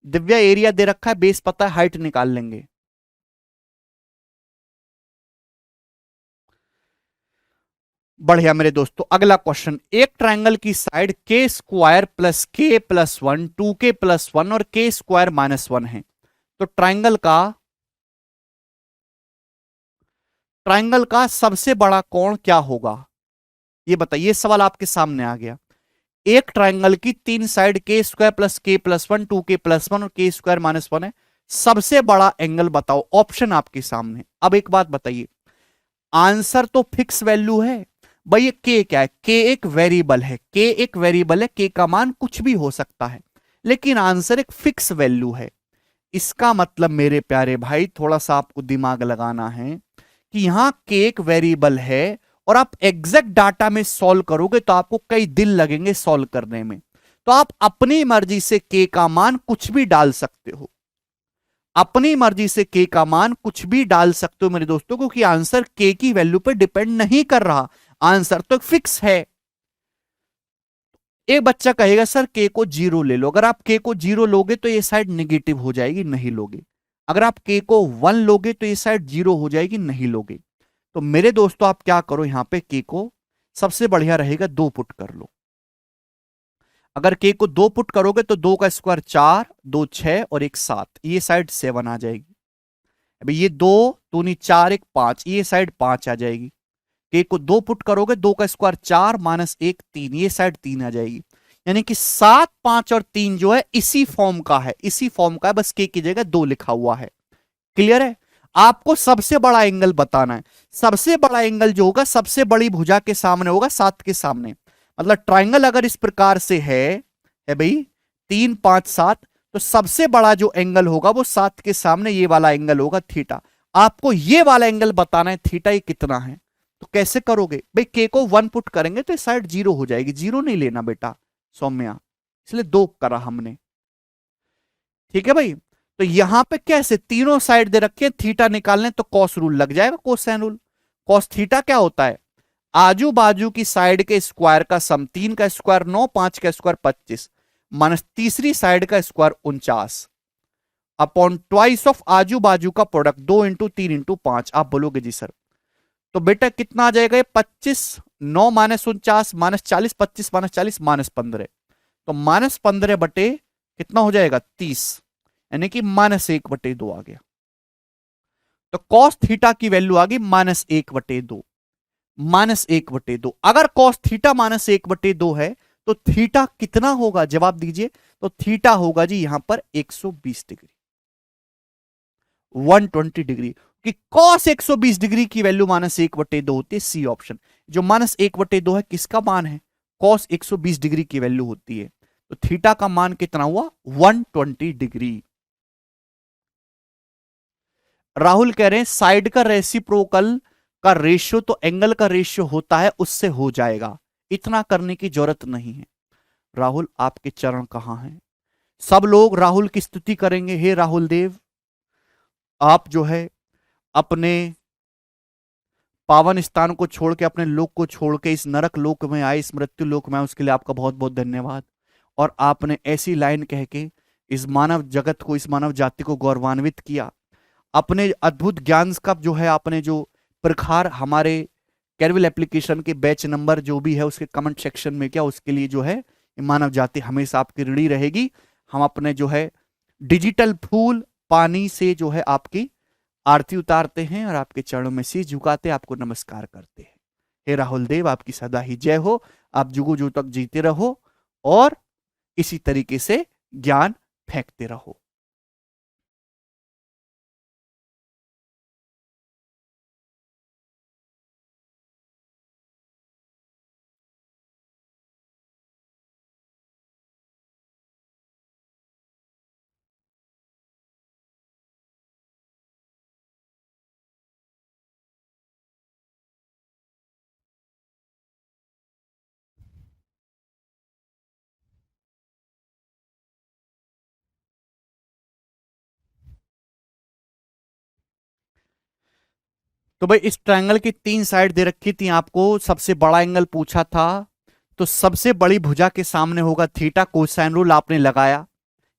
दिव्या एरिया दे रखा है, बेस पता है, हाइट निकाल लेंगे। बढ़िया मेरे दोस्तों, अगला क्वेश्चन। एक ट्रायंगल की साइड के स्क्वायर प्लस के plus one, 2k plus one और के स्क्वायर माइनस वन है। तो ट्रायंगल का सबसे बड़ा कोण क्या होगा, ये बताइए। सवाल आपके सामने आ गया। एक ट्रायंगल की तीन साइड के स्क्वायर प्लस के plus one, 2k plus one और के स्क्वायर माइनस वन है। सबसे बड़ा एंगल बताओ। ऑप्शन आपके सामने। अब एक बात बताइए, आंसर तो फिक्स वैल्यू है भाई। ये के क्या है? के एक वेरिएबल है। के एक वेरिएबल है, के का मान कुछ भी हो सकता है, लेकिन आंसर एक फिक्स वैल्यू है। इसका मतलब मेरे प्यारे भाई, थोड़ा सा आपको दिमाग लगाना है कि यहां के एक वेरिएबल है और आप एग्जैक्ट डाटा में सॉल्व करोगे तो आपको कई दिन लगेंगे सॉल्व करने में। तो आप अपनी मर्जी से के का मान कुछ भी डाल सकते हो, अपनी मर्जी से के का मान कुछ भी डाल सकते हो मेरे दोस्तों, क्योंकि आंसर के की वैल्यू पर डिपेंड नहीं कर रहा, आंसर तो फिक्स है। एक बच्चा कहेगा सर के को जीरो ले लो। अगर आप के को जीरो लोगे तो ये साइड निगेटिव हो जाएगी, नहीं लोगे। अगर आप के को वन लोगे तो ये साइड जीरो हो जाएगी, नहीं लोगे। तो मेरे दोस्तों आप क्या करो, यहां पे के को सबसे बढ़िया रहेगा दो पुट कर लो। अगर के को दो पुट करोगे तो दो का स्क्वायर चार, दो छह और एक सात, ये साइड सेवन आ जाएगी। अभी ये दो दूनी चार एक पांच, ये साइड पांच आ जाएगी। के को दो पुट करोगे, दो का स्क्वायर चार माइनस एक तीन, ये साइड तीन आ जाएगी। यानी कि सात, पांच और तीन जो है इसी फॉर्म का है, इसी फॉर्म का है, बस के की जगह दो लिखा हुआ है। क्लियर है? आपको सबसे बड़ा एंगल बताना है। सबसे बड़ा एंगल जो होगा सबसे बड़ी भुजा के सामने होगा, सात के सामने। मतलब ट्राइंगल अगर इस प्रकार से है भाई, तीन पांच सात, तो सबसे बड़ा जो एंगल होगा वो सात के सामने ये वाला एंगल होगा थीटा। आपको ये वाला एंगल बताना है थीटा ये कितना है। तो कैसे करोगे भाई, के को वन पुट करेंगे तो साइड जीरो हो जाएगी। जीरो नहीं लेना बेटा सौम्या, इसलिए दो करा हमने। ठीक है भाई। तो यहां पे कैसे तीनों साइड दे रखे, थीटा निकालने तो कॉस रूल लग जाएगा, कोसाइन रूल। कॉस थीटा क्या होता है? आजू बाजू की साइड के स्क्वायर का सम, तीन का स्क्वायर नौ, पांच का स्क्वायर 25 माइनस तीसरी साइड का स्क्वायर 49 अपॉन ट्वाइस ऑफ आजू बाजू का प्रोडक्ट, दो इंटू तीन इंटू पांच। आप बोलोगे जी सर तो बेटा कितना आ जाएगा? 25, नौ माइनस 49 माइनस 40, 25 माइनस 40 माइनस 15। तो माइनस 15 बटे कितना हो जाएगा? 30, यानी कि माइनस एक बटे दो आ गया। तो कॉस थीटा की वैल्यू आ गई माइनस एक बटे दो, माइनस एक बटे दो। अगर कॉस थीटा माइनस एक बटे दो है तो थीटा कितना होगा? जवाब दीजिए। तो थीटा होगा जी यहां पर 120 डिग्री, 120 डिग्री। कि कॉस 120 डिग्री की वैल्यू माइनस एक बटे दो होती है, सी ऑप्शन। जो माइनस एक बटे दो है किसका मान है? कॉस 120 डिग्री की वैल्यू होती है। तो थीटा का मान कितना हुआ? 120 डिग्री। राहुल कह रहे हैं साइड का रेसिप्रोकल का रेशियो तो एंगल का रेशियो होता है, उससे हो जाएगा, इतना करने की जरूरत नहीं है। राहुल आपके चरण कहां हैं? सब लोग राहुल की स्तुति करेंगे। हे राहुल देव, आप जो है अपने पावन स्थान को छोड़ के, अपने लोक को छोड़ के इस नरक लोक में आए, इस मृत्यु लोक में आए, उसके लिए आपका बहुत बहुत धन्यवाद। और आपने ऐसी लाइन कह के इस मानव जगत को, इस मानव जाति को गौरवान्वित किया। अपने अद्भुत ज्ञान का जो है आपने जो प्रखार हमारे कैरविल एप्लीकेशन के बैच नंबर जो भी है उसके कमेंट सेक्शन में किया, उसके लिए जो है मानव जाति हमेशा आपकी ऋणी रहेगी। हम अपने जो है डिजिटल फूल पानी से जो है आपकी आरती उतारते हैं और आपके चरणों में शीश झुकाते, आपको नमस्कार करते हैं। हे राहुल देव, आपकी सदा ही जय हो। आप जुगो जुग तक जीते रहो और इसी तरीके से ज्ञान फेंकते रहो। तो भाई इस ट्रायंगल की तीन साइड दे रखी थी आपको, सबसे बड़ा एंगल पूछा था, तो सबसे बड़ी भुजा के सामने होगा थीटा। कोसाइन रूल आपने लगाया,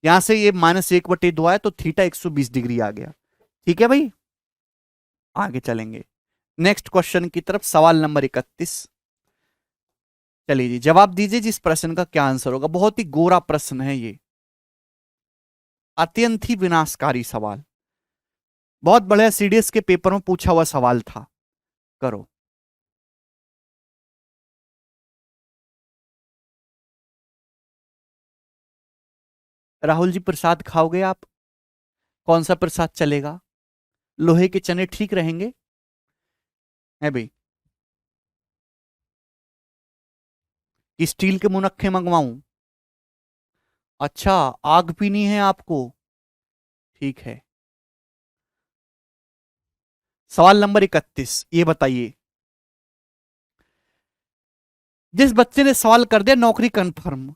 यहां से ये माइनस एक बटे दो आया तो थीटा 120 डिग्री आ गया। ठीक है भाई, आगे चलेंगे नेक्स्ट क्वेश्चन की तरफ। सवाल नंबर 31। चलिए जी, जवाब दीजिए जिस प्रश्न का क्या आंसर होगा। बहुत ही गोरा प्रश्न है ये, अत्यंत ही विनाशकारी सवाल, बहुत बढ़िया सीडीएस के पेपर में पूछा हुआ सवाल था। करो। राहुल जी, प्रसाद खाओगे आप? कौन सा प्रसाद चलेगा? लोहे के चने ठीक रहेंगे? है भाई? कि स्टील के मुनक्के मंगवाऊं? अच्छा, आग पीनी है आपको? ठीक है। सवाल नंबर 31, ये बताइए। जिस बच्चे ने सवाल कर दिया नौकरी कंफर्म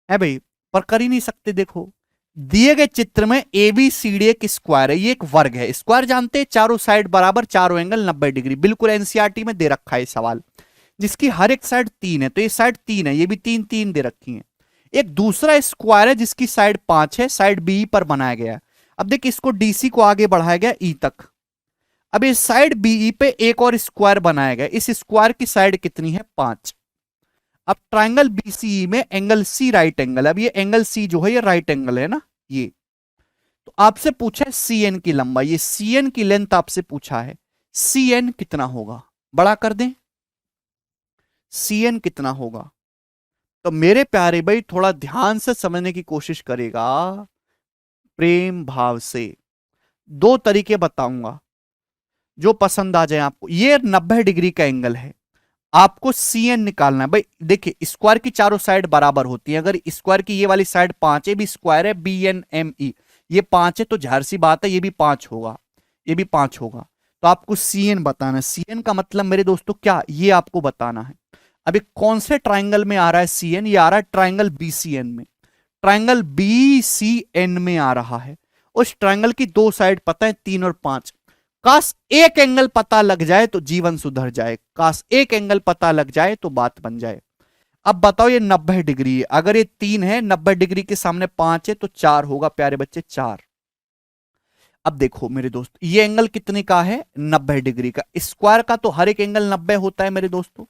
है भाई, पर कर ही नहीं सकते। देखो, दिए गए चित्र में ए बी सी डी एक स्क्वायर है, ये एक वर्ग है। स्क्वायर जानते हैं, चारों साइड बराबर, चारों एंगल 90 डिग्री, बिल्कुल एनसीईआरटी में दे रखा है सवाल, जिसकी हर एक साइड 3 है। तो ये साइड 3 है, ये भी 3 3 दे रखी है। एक दूसरा स्क्वायर है जिसकी साइड 5 है, साइड बी पर बनाया गया है। अब देख, इसको डीसी को आगे बढ़ाया गया ई तक। अब इस साइड बीई पे एक और स्क्वायर बनाया गया, इस स्क्वायर की साइड कितनी है? 5। अब ट्राइंगल बीसीई में एंगल सी राइट एंगल, अब ये एंगल सी जो है ये राइट एंगल है ना ये। तो आपसे पूछा है सीएन की लंबाई, ये सीएन की लेंथ आपसे पूछा है। सीएन कितना होगा? बड़ा कर दें, सीएन कितना होगा? तो मेरे प्यारे भाई, थोड़ा ध्यान से समझने की कोशिश करेगा, प्रेम भाव से। दो तरीके बताऊंगा, जो पसंद आ जाए आपको। ये 90 डिग्री का एंगल है, आपको सीएन निकालना है भाई। देखिए, स्क्वायर की चारों साइड बराबर होती है। अगर स्क्वायर की ये वाली साइड 5 है, भी स्क्वायर है, बी एन एम ई, ये 5 है, तो जाहिर सी बात है ये भी 5 होगा, ये भी 5 होगा। तो आपको सीएन बताना है। सीएन का मतलब मेरे दोस्तों क्या, ये आपको बताना है। अभी कौन से ट्राइंगल में आ रहा है सीएन? ये आ रहा है ट्राइंगल बीसीएन में, ट्राइंगल बीसीएन में आ रहा है। उस ट्राइंगल की दो साइड पता है, 3 और 5। काश एक एंगल पता लग जाए तो जीवन सुधर जाए, काश एक एंगल पता लग जाए तो बात बन जाए। अब बताओ, ये 90 डिग्री है, अगर ये 3 है, 90 डिग्री के सामने 5 है, तो 4 होगा प्यारे बच्चे, 4। अब देखो मेरे दोस्त, ये एंगल कितने का है? 90 डिग्री का। स्क्वायर का तो हर एक एंगल 90 होता है मेरे दोस्तों।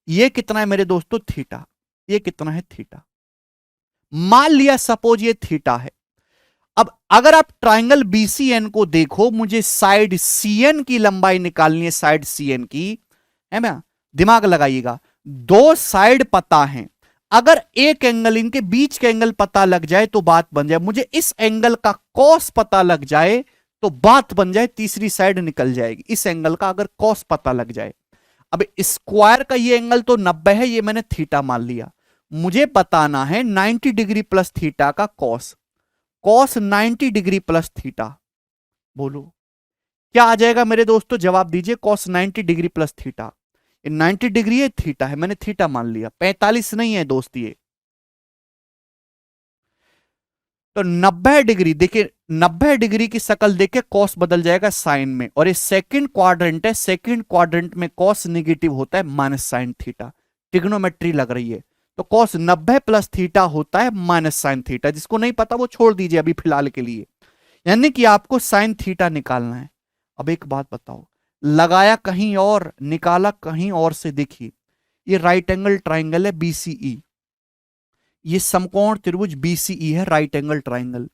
ये कितना है मेरे दोस्तों? थीटा। ये कितना है? थीटा। मान लिया सपोज ये थीटा है। अब अगर आप ट्राइंगल बीसीएन को देखो, मुझे साइड सीएन की लंबाई निकालनी है, साइड सीएन की, है ना? दिमाग लगाइएगा, दो साइड पता है, अगर एक एंगल, इनके बीच का एंगल पता लग जाए तो बात बन जाए। मुझे इस एंगल का कॉस पता लग जाए तो बात बन जाए, तीसरी साइड निकल जाएगी। इस एंगल का अगर कॉस पता लग जाए, अब स्क्वायर का ये एंगल तो 90 है, ये मैंने थीटा मान लिया। मुझे बताना है 90 डिग्री प्लस थीटा का cos, cos 90 degree plus theta. बोलो क्या आ जाएगा मेरे दोस्तों? जवाब दीजिए। Cos 90 degree plus theta, 90 degree है, थीटा है, मैंने थीटा मान लिया, 45 नहीं है दोस्त ये। तो 90 डिग्री, देखिए 90 डिग्री की शक्ल देखे कॉस बदल जाएगा साइन में, और ये सेकंड क्वाड्रेंट है, सेकंड क्वाड्रेंट में कॉस नेगेटिव होता है, माइनस साइन थीटा। ट्रिग्नोमेट्री लग रही है, तो कॉस 90 प्लस थीटा होता है माइनस साइन थीटा। जिसको नहीं पता वो छोड़ दीजिए अभी फिलहाल के लिए, यानी कि आपको साइन थीटा निकालना है। अब एक बात बताओ, लगाया कहीं और, निकाला कहीं और से। देखिए, ये राइट एंगल ट्राइंगल है बीसीई, ये समकोण त्रिभुज बीसीई है, राइट एंगल ट्राइंगल।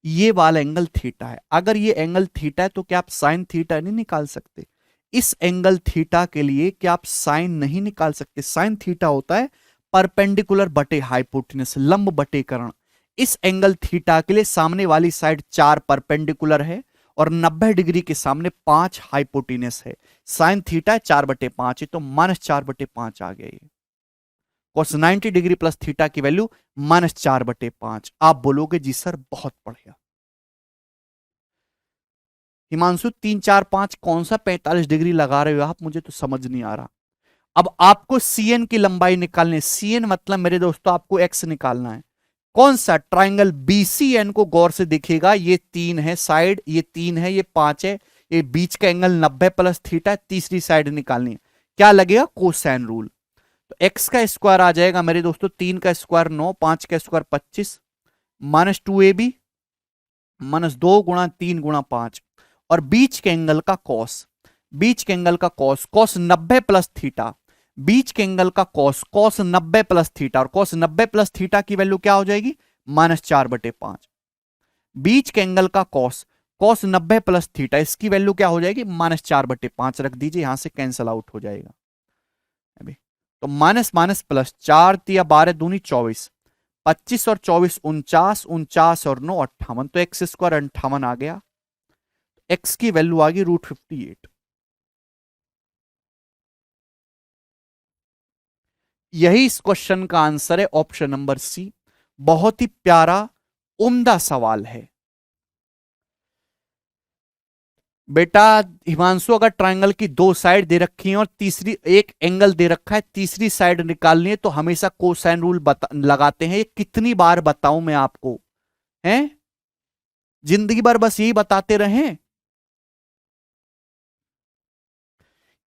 ये वाला एंगल थीटा है। अगर ये एंगल थीटा है तो क्या आप साइन थीटा नहीं निकाल सकते? इस एंगल थीटा के लिए क्या आप साइन नहीं निकाल सकते? साइन थीटा होता है परपेंडिकुलर बटे हाइपोटेनस, लंब बटे कर्ण। इस एंगल थीटा के लिए सामने वाली साइड 4 परपेंडिकुलर है और 90 डिग्री के सामने 5 हाइपोटेनस है। साइन थीटा 4/5 है, तो -4/5 आ गया ये। cos 90 डिग्री प्लस थीटा की वैल्यू -4/5। आप बोलोगे जी सर बहुत बढ़िया। हिमांशु 3 4 5 कौन सा 45 डिग्री लगा रहे हो आप? मुझे तो समझ नहीं आ रहा। अब आपको सीएन की लंबाई निकालनी है। सीएन मतलब मेरे दोस्तों आपको एक्स निकालना है। कौन सा? ट्राइंगल बीसीएन को गौर से देखिएगा, ये 3 है साइड, ये 3 है, ये 5 है, ये बीच का एंगल 90 प्लस थीटा, तीसरी साइड निकालनी है। क्या लगेगा? Cosine rule. तो एक्स का स्क्वायर आ जाएगा मेरे दोस्तों, 3 का स्क्वायर 9, 5 का स्क्वायर 25, -2ab -2 गुणा 3 गुणा 5, और बीच के एंगल का कॉस, बीच के एंगल का कॉस, कॉस 90 प्लस थीटा, बीच के एंगल का कॉस, कॉस 90 प्लस थीटा, और कॉस 90 प्लस थीटा की वैल्यू क्या हो जाएगी, -4/5। बीच के एंगल का कॉस, कॉस 90 प्लस थीटा, इसकी वैल्यू क्या हो जाएगी, -4/5 रख दीजिए, यहां से कैंसल आउट हो जाएगा। अभी तो माइनस माइनस प्लस, 4 तिया 12 दूनी 24, 25 और 24 49, 49 और 9 58, तो एक्स स्क्वायर 58 आ गया। एक्स की वैल्यू आ गई √58। यही इस क्वेश्चन का आंसर है, ऑप्शन नंबर सी। बहुत ही प्यारा उम्दा सवाल है बेटा। हिमांशु, अगर ट्रायंगल की दो साइड दे रखी है और तीसरी एक एंगल दे रखा है, तीसरी साइड निकालनी है, तो हमेशा कोसाइन रूल लगाते हैं। ये कितनी बार बताऊं मैं आपको, हैं जिंदगी भर बस यही बताते रहें।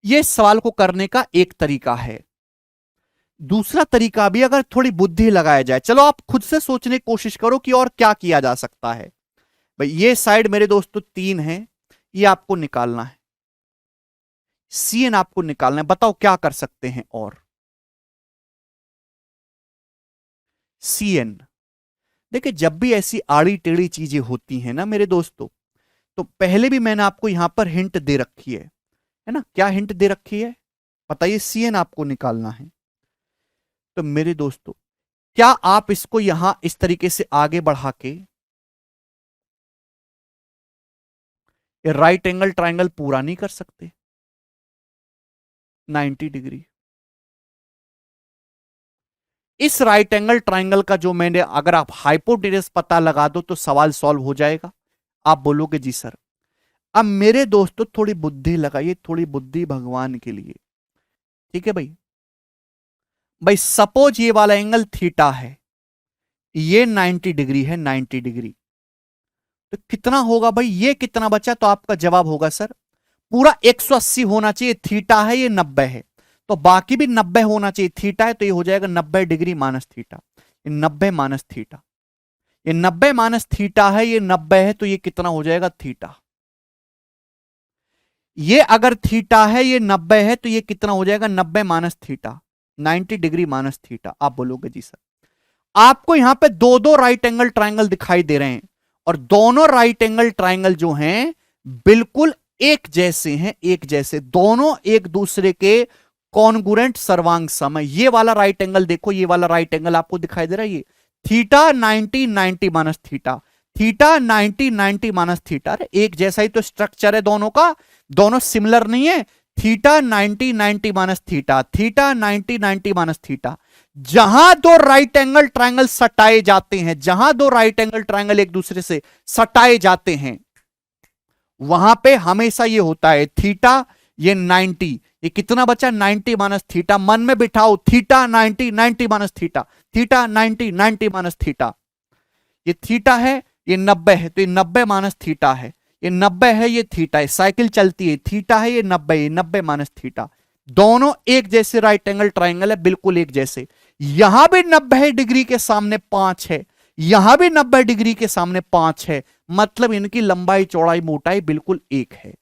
ये सवाल को करने का एक तरीका है। दूसरा तरीका भी, अगर थोड़ी बुद्धि लगाया जाए, चलो आप खुद से सोचने की कोशिश करो कि और क्या किया जा सकता है। भाई ये साइड मेरे दोस्तों 3 है, ये आपको निकालना है, CN आपको निकालना है, बताओ क्या कर सकते हैं। और CN, देखिए जब भी ऐसी आड़ी टेढ़ी चीजें होती हैं ना मेरे दोस्तों, तो पहले भी मैंने आपको यहां पर हिंट दे रखी है ना। क्या हिंट दे रखी है बताइए, CN आपको निकालना है। तो मेरे दोस्तों, क्या आप इसको यहां इस तरीके से आगे बढ़ा के राइट एंगल ट्राइंगल पूरा नहीं कर सकते 90 डिग्री? इस राइट एंगल ट्राइंगल का जो मैंने, अगर आप हाइपोटेनस पता लगा दो तो सवाल सॉल्व हो जाएगा। आप बोलोगे जी सर। अब मेरे दोस्तों थोड़ी बुद्धि लगाइए, थोड़ी बुद्धि भगवान के लिए, ठीक है भाई। भाई सपोज ये वाला एंगल थीटा है, ये 90 डिग्री है, 90 डिग्री, तो कितना होगा भाई, ये कितना बचा? तो आपका जवाब होगा सर पूरा 180 होना चाहिए। थीटा है, ये 90 है, तो बाकी भी 90 होना चाहिए। थीटा है तो ये हो जाएगा 90 डिग्री माइनस थीटा, ये 90 माइनस थीटा, ये 90 माइनस थीटा है, ये 90 है, तो ये कितना हो जाएगा थीटा। ये अगर थीटा है, ये 90 है, तो ये कितना हो जाएगा 90 minus theta, 90 degree minus theta. आप बोलोगे जी सर। आपको यहां पे दो दो राइट एंगल ट्राइंगल दिखाई दे रहे हैं, और दोनों राइट एंगल ट्राइंगल जो हैं बिल्कुल एक जैसे हैं, एक जैसे, दोनों एक दूसरे के कॉन्ग्रुएंट सर्वांग सम है। ये वाला राइट एंगल देखो, ये वाला राइट एंगल आपको दिखाई दे रहा है, ये theta 90 90 minus theta, theta 90 90 minus theta. अरे एक जैसा ही तो स्ट्रक्चर है दोनों का, दोनों सिमिलर नहीं है। Theta 90 90 minus theta, theta 90 90 minus theta. जहां दो राइट एंगल ट्रायंगल सटाए जाते हैं, जहां दो राइट एंगल ट्रायंगल एक दूसरे से सटाए जाते हैं, वहां पे हमेशा ये होता है थीटा, ये 90, ये कितना बचा 90 माइनस थीटा। मन में बिठाओ, theta 90 90 minus theta, theta 90 90 minus theta. ये थीटा है, ये 90 है, तो ये 90 माइनस थीटा है, ये 90 है, ये थीटा है, साइकिल चलती है, थीटा है, ये 90, ये 90 माइनस थीटा। दोनों एक जैसे राइट एंगल ट्राइंगल है, बिल्कुल एक जैसे। यहां भी 90 डिग्री के सामने 5 है, यहां भी 90 डिग्री के सामने 5 है, मतलब इनकी लंबाई चौड़ाई मोटाई बिल्कुल एक है।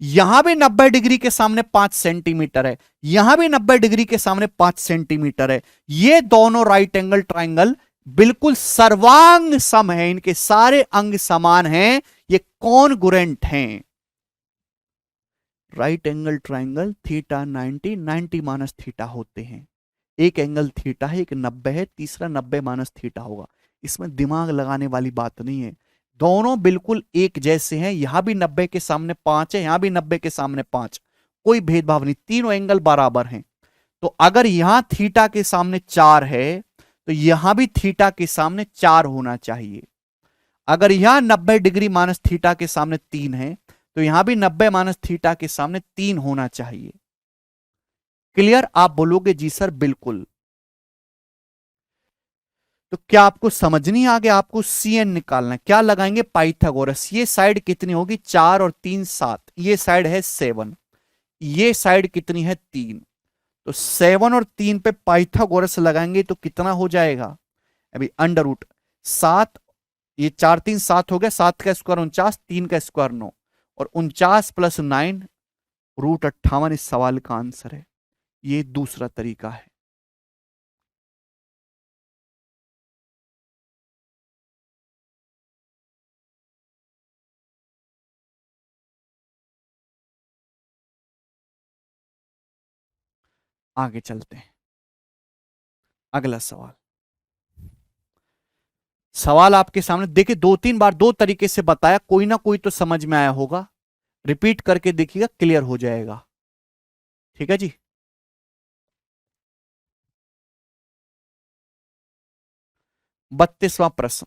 यहां भी 90 डिग्री के सामने 5 सेंटीमीटर है, यहां भी 90 डिग्री के सामने 5 सेंटीमीटर है। ये दोनों राइट एंगल ट्राइंगल बिल्कुल सर्वांग सम है, इनके सारे अंग समान हैं, ये कॉन्ग्रुएंट हैं। Right angle triangle theta 90 90 minus theta होते हैं। एक एंगल थीटा है, एक 90 है, तीसरा 90 माइनस थीटा होगा। इसमें दिमाग लगाने वाली बात नहीं है, दोनों बिल्कुल एक जैसे हैं। यहां भी 90 के सामने 5 है, यहां भी 90 के सामने 5, कोई भेदभाव नहीं, तीनों एंगल बराबर हैं। तो अगर यहां थीटा के सामने 4 है, तो यहां भी थीटा के सामने 4 होना चाहिए। अगर यहां 90 डिग्री माइनस थीटा के सामने 3 है, तो यहां भी 90 माइनस थीटा के सामने 3 होना चाहिए। क्लियर? आप बोलोगे जी सर बिल्कुल। तो क्या आपको समझ नहीं आ गया? आपको CN निकालना है। क्या लगाएंगे? पाइथागोरस। ये साइड कितनी होगी? 4 और 3 7, ये साइड है 7, ये साइड कितनी है? 3। तो 7 और 3 पे पाइथागोरस लगाएंगे तो कितना हो जाएगा? अभी अंडर रूट 7, ये 4 3 7 हो गया, 7 का स्क्वायर 49, 3 का स्क्वायर 9, और 49 प्लस 9 √58 इस सवाल का आंसर है। ये दूसरा तरीका है। आगे चलते हैं। अगला सवाल। सवाल आपके सामने देखिए, 2-3 बार 2 तरीके से बताया, कोई ना कोई तो समझ में आया होगा। रिपीट करके देखिएगा, क्लियर हो जाएगा। ठीक है जी। 32वां प्रश्न।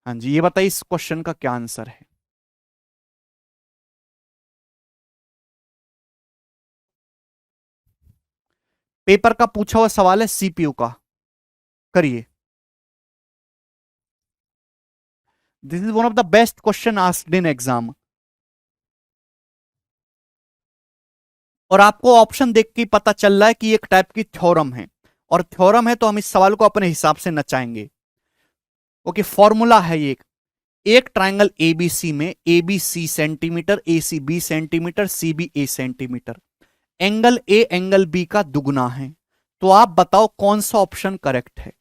हाँ जी, ये बताइए इस क्वेश्चन का क्या आंसर है। पेपर का पूछा हुआ सवाल है, सीपीयू का। करिए। This is one of the best question asked in exam. और आपको ऑप्शन देख के ही पता चल रहा है कि एक टाइप की थ्योरम है, और थ्योरम है तो हम इस सवाल को अपने हिसाब से नचाएंगे। ओके, फॉर्मूला है ये। एक ट्रायंगल एबीसी में A B C centimetre, A C B centimetre, C B A centimetre, angle A angle B का दुगना है। तो आप बताओ कौन सा ऑप्शन करेक्ट है।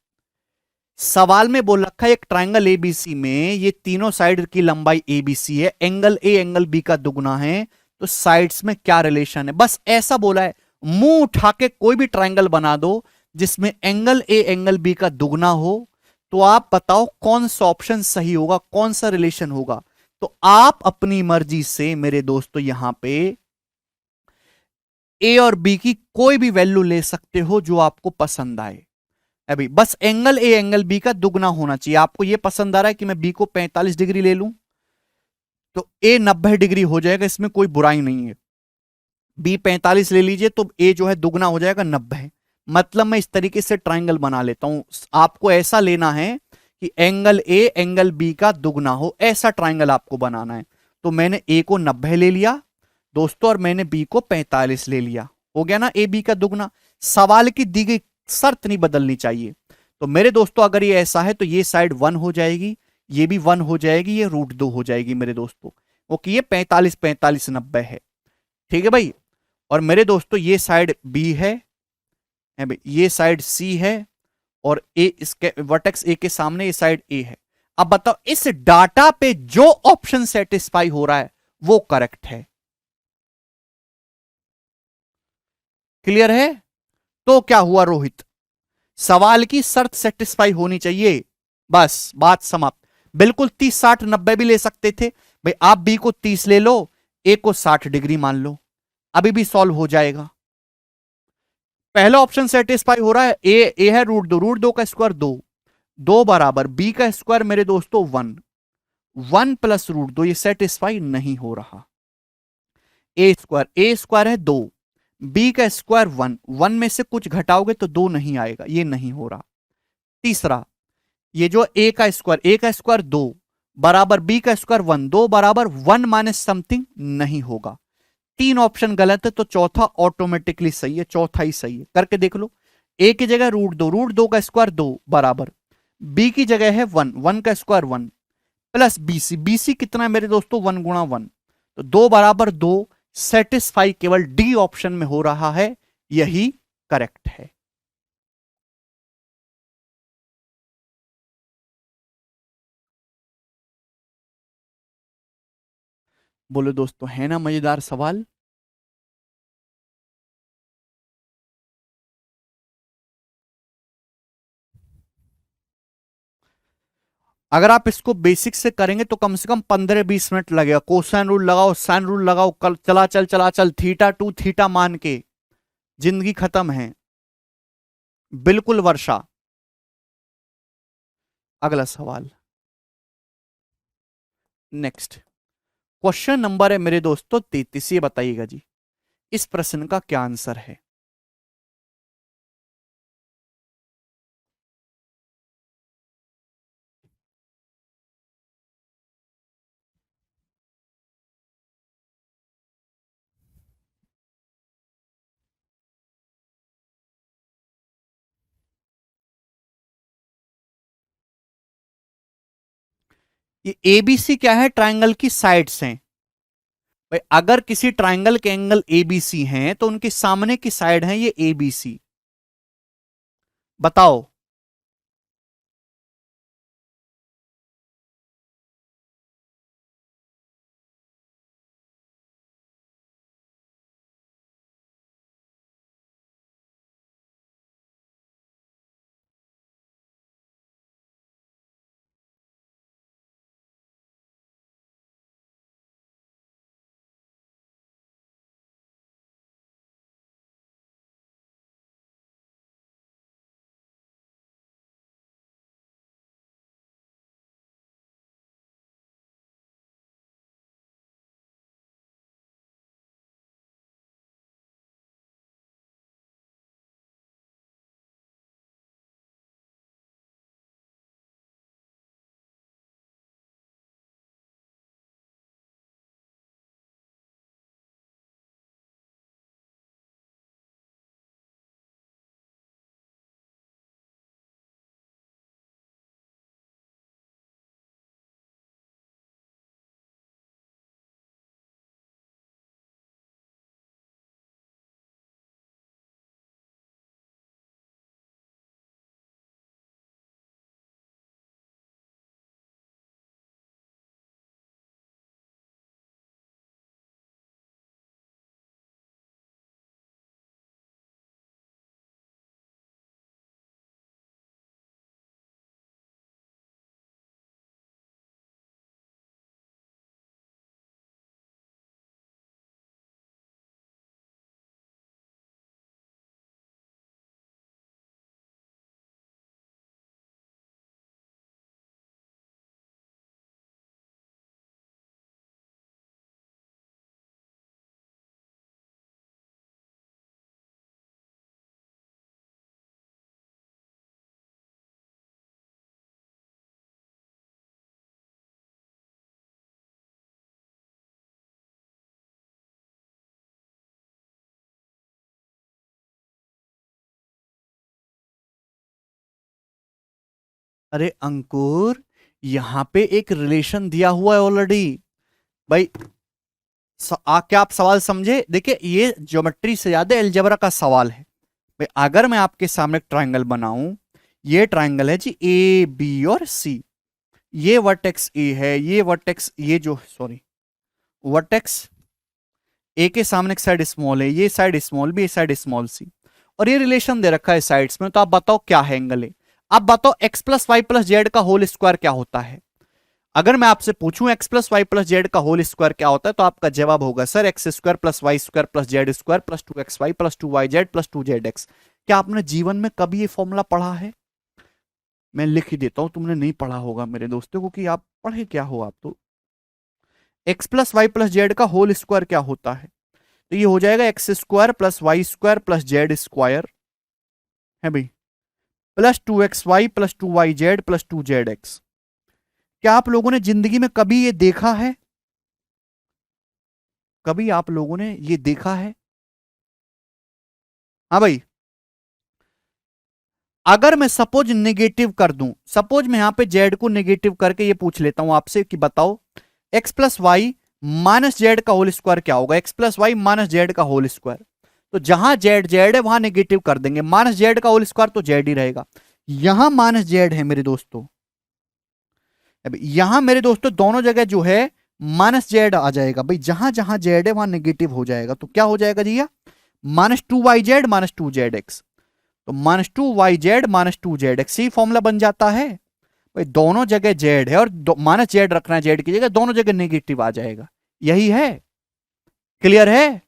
सवाल में बोल रखा है एक ट्रायंगल एबीसी में ये तीनों साइड की लंबाई एबीसी है, एंगल ए एंगल बी का दुगना है, तो साइड्स में क्या रिलेशन है, बस ऐसा बोला है। मुंह उठा के कोई भी ट्रायंगल बना दो जिसमें एंगल ए एंगल बी का दुगना हो, तो आप बताओ कौन सा ऑप्शन सही होगा, कौन सा रिलेशन होगा। तो आप अपनी मर्जी से मेरे दोस्तों यहां पे ए और बी की कोई भी वैल्यू ले सकते हो जो आपको पसंद आए। अभी बस एंगल ए एंगल बी का दुगना होना चाहिए। आपको यह पसंद आ रहा है कि मैं बी को 45 डिग्री ले लूं, तो ए 90 डिग्री हो जाएगा, इसमें कोई बुराई नहीं है। बी 45 ले लीजिए तो ए जो है दुगना हो जाएगा 90। मतलब मैं इस तरीके से ट्राइंगल बना लेता हूं। आपको ऐसा लेना है कि एंगल ए एंगल बी का दुगना हो, ऐसा ट्राइंगल आपको बनाना है। तो मैंने ए को 90 ले लिया दोस्तों, और मैंने बी को 45 ले लिया। हो गया ना ए बी का दुगना। सवाल की दी गई शर्त नहीं बदलनी चाहिए। तो मेरे दोस्तों अगर ये ऐसा है तो ये साइड 1 हो जाएगी, ये भी 1 हो जाएगी, ये √2 हो जाएगी मेरे दोस्तों। ओके, ये 45 45 90 है। ठीक है भाई। और मेरे दोस्तों ये साइड बी है भाई, ये साइड सी है, और ए इसके वर्टेक्स ए के सामने ये साइड ए है। अब बताओ इस डाटा पे जो ऑप्शन सेटिस्फाई हो रहा है वो करेक्ट है। क्लियर है। तो क्या हुआ रोहित, सवाल की शर्त सेटिस्फाई होनी चाहिए, बस बात समाप्त। बिल्कुल 30 60 90 भी ले सकते थे भाई। आप बी को 30 ले लो, ए को 60 डिग्री मान लो, अभी भी सॉल्व हो जाएगा। पहला ऑप्शन सेटिस्फाई हो रहा है, ए है √2, √2 का स्क्वायर 2, 2 बराबर बी का स्क्वायर मेरे दोस्तों 1, 1 प्लस √2, ये सेटिस्फाई नहीं हो रहा। ए स्क्वायर है 2, बी का स्क्वायर 1, 1 में से कुछ घटाओगे तो 2 नहीं आएगा, ये नहीं हो रहा। तीसरा, ये जो ए का स्क्वायर 2 बराबर बी का स्क्वायर 1, 2 बराबर 1 माइनस समथिंग, नहीं होगा। तीन ऑप्शन गलत है, तो चौथा ऑटोमेटिकली सही है, चौथा ही सही है। करके देख लो। ए की जगह √2, √2 का स्क्वायर 2 बराबर बी की जगह है 1, 1 का स्क्वायर 1 प्लस बीसी, बीसी कितना है मेरे दोस्तों 1 गुणा 1, तो 2 बराबर 2। सेटिस्फाई केवल डी ऑप्शन में हो रहा है, यही करेक्ट है। बोलो दोस्तों, है ना मजेदार सवाल। अगर आप इसको बेसिक से करेंगे तो कम से कम 15-20 मिनट लगेगा। कोसाइन रूल लगाओ, साइन रूल लगाओ, कल चला चल थीटा मान के जिंदगी खत्म है। बिल्कुल वर्षा। अगला सवाल, नेक्स्ट क्वेश्चन नंबर है मेरे दोस्तों 33। ये बताइएगा जी, इस प्रश्न का क्या आंसर है। ये एबीसी क्या है? ट्राइंगल की साइड्स हैं भाई। अगर किसी ट्राइंगल के एंगल एबीसी हैं तो उनके सामने की साइड है ये एबीसी। बताओ। अरे अंकुर, यहां पे एक रिलेशन दिया हुआ है ऑलरेडी भाई। क्या आप सवाल समझे? देखिए, ये ज्योमेट्री से ज्यादा अलजेब्रा का सवाल है भाई। अगर मैं आपके सामने एक ट्रायंगल बनाऊं, ये ट्रायंगल है जी ए बी और सी। ये वर्टेक्स ए है, ये वर्टेक्स, ये जो सॉरी वर्टेक्स ए के सामने एक साइड स्मॉल है, ये साइड स्मॉल बी, ये साइड स्मॉल सी, और ये रिलेशन दे रखा है साइड्स में। तो आप बताओ क्या है एंगल है? आप बताओ X plus Y plus Z का होल स्क्वायर क्या होता है? अगर मैं आपसे पूछूं X plus Y plus Z का होल स्क्वायर क्या होता है, तो आपका जवाब होगा sir X square plus Y square plus Z square plus 2xy plus 2yz plus 2zx। क्या आपने जीवन में कभी ये फॉर्मूला पढ़ा है? मैं लिख ही देता हूं, तुमने नहीं पढ़ा होगा मेरे दोस्तों को, कि आप पढ़े क्या हो आप तो। X plus Y plus Z का होल स्क्वायर क्या होता है? तो ये हो जाएगा X square plus Y square plus Z square है भाई, plus 2xy plus 2yz plus 2zx। क्या आप लोगों ने जिंदगी में कभी ये देखा है? कभी आप लोगों ने ये देखा है? हाँ भाई। अगर मैं सपोज नेगेटिव कर दूं, सपोज मैं यहां पे जेड को नेगेटिव करके ये पूछ लेता हूं आपसे कि बताओ X plus Y minus Z का होल स्क्वायर क्या होगा? X plus Y minus Z का होल स्क्वायर। तो जहां जेड जेड है वहां नेगेटिव कर देंगे, माइनस जेड का होल स्क्वायर तो जेड ही रहेगा। यहां माइनस जेड है मेरे दोस्तों, अब यहां मेरे दोस्तों दोनों जगह जो है माइनस जेड आ जाएगा भाई। जहां जहां जेड है वहां नेगेटिव हो जाएगा। तो क्या हो जाएगा जी? -2yz -2zx। तो -2yz -2zx ही फॉर्मूला बन जाता है भाई। दोनों जगह जेड है और माइनस जेड रखना है जेड की जगह, दोनों जगह नेगेटिव आ जाएगा। यही है। क्लियर है?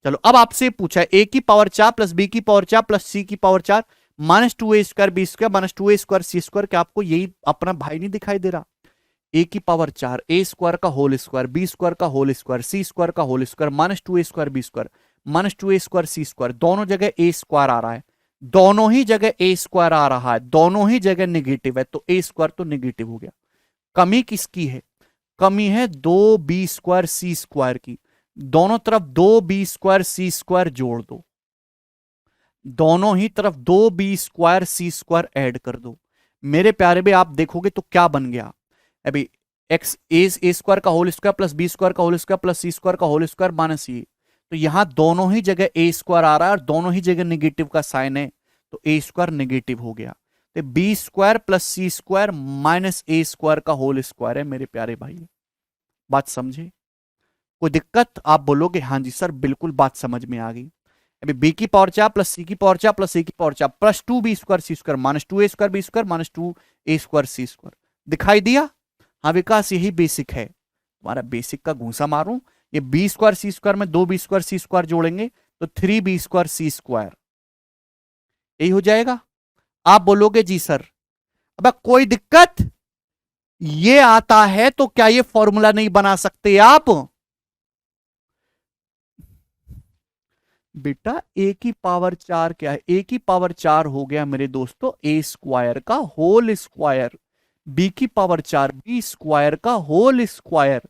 चलो, अब आपसे पूछा है ए की पावर 4 प्लस बी की पावर 4 प्लस सी की power 4 -2a² b² -2a² c²। क्या आपको यही अपना भाई नहीं दिखाई दे रहा? ए की पावर 4, ए स्क्वायर का होल स्क्वायर, बी स्क्वायर का होल स्क्वायर, सी स्क्वायर का whole square, -2a² b² -2a² c²। दोनों जगह ए स्क्वायर आ रहा है, दोनों ही जगह ए स्क्वायर आ रहा है, दोनों ही जगह निगेटिव है, तो ए स्क्वायर तो निगेटिव हो गया। कमी किसकी है? कमी है 2b² c² की। दोनों तरफ 2b² c² जोड़ दो, दोनों ही तरफ 2b² c² ऐड कर दो। मेरे प्यारे भी आप देखोगे तो क्या बन गया? अभी एक्स ए स्क्वायर का whole square plus B square का whole square plus C square का होल स्क्वायर माइनस ये, तो यहां दोनों ही जगह ए स्क्वायर आ रहा है और दोनों ही जगह निगेटिव का साइन है, तो ए स्क्वायर निगेटिव हो गया, तो B square plus C square minus A square का होल स्क्वायर है मेरे प्यारे भाई। बात समझे? कोई दिक्कत? आप बोलोगे हाँ जी सर बिल्कुल बात समझ में आ गई। अभी बी की पावर 4 प्लस सी की पावर 4 प्लस सी की power 4 plus 2 B square C square minus 2 ए स्क्वायर बी स्क्वायर माइनस 2 ए स्क्वायर सी स्क्वायर। दिखाई दिया? हाँ विकास यही बेसिक है, तुम्हारा बेसिक का घूसा मारूं, ये बी स्क्वायर सी स्क्वायर में 2 बी स्क्वायर सी स्क्वायर जोड़ेंगे तो 3 बी स्क्वायर सी स्क्वायर, यही हो जाएगा। आप बोलोगे जी सर अब कोई दिक्कत, ये आता है तो क्या ये फॉर्मूला नहीं बना सकते आप? बेटा ए की पावर 4 क्या है? ए की पावर 4 हो गया मेरे दोस्तों ए स्क्वायर का होल स्क्वायर, बी की पावर 4 बी स्क्वायर का होल स्क्वायर,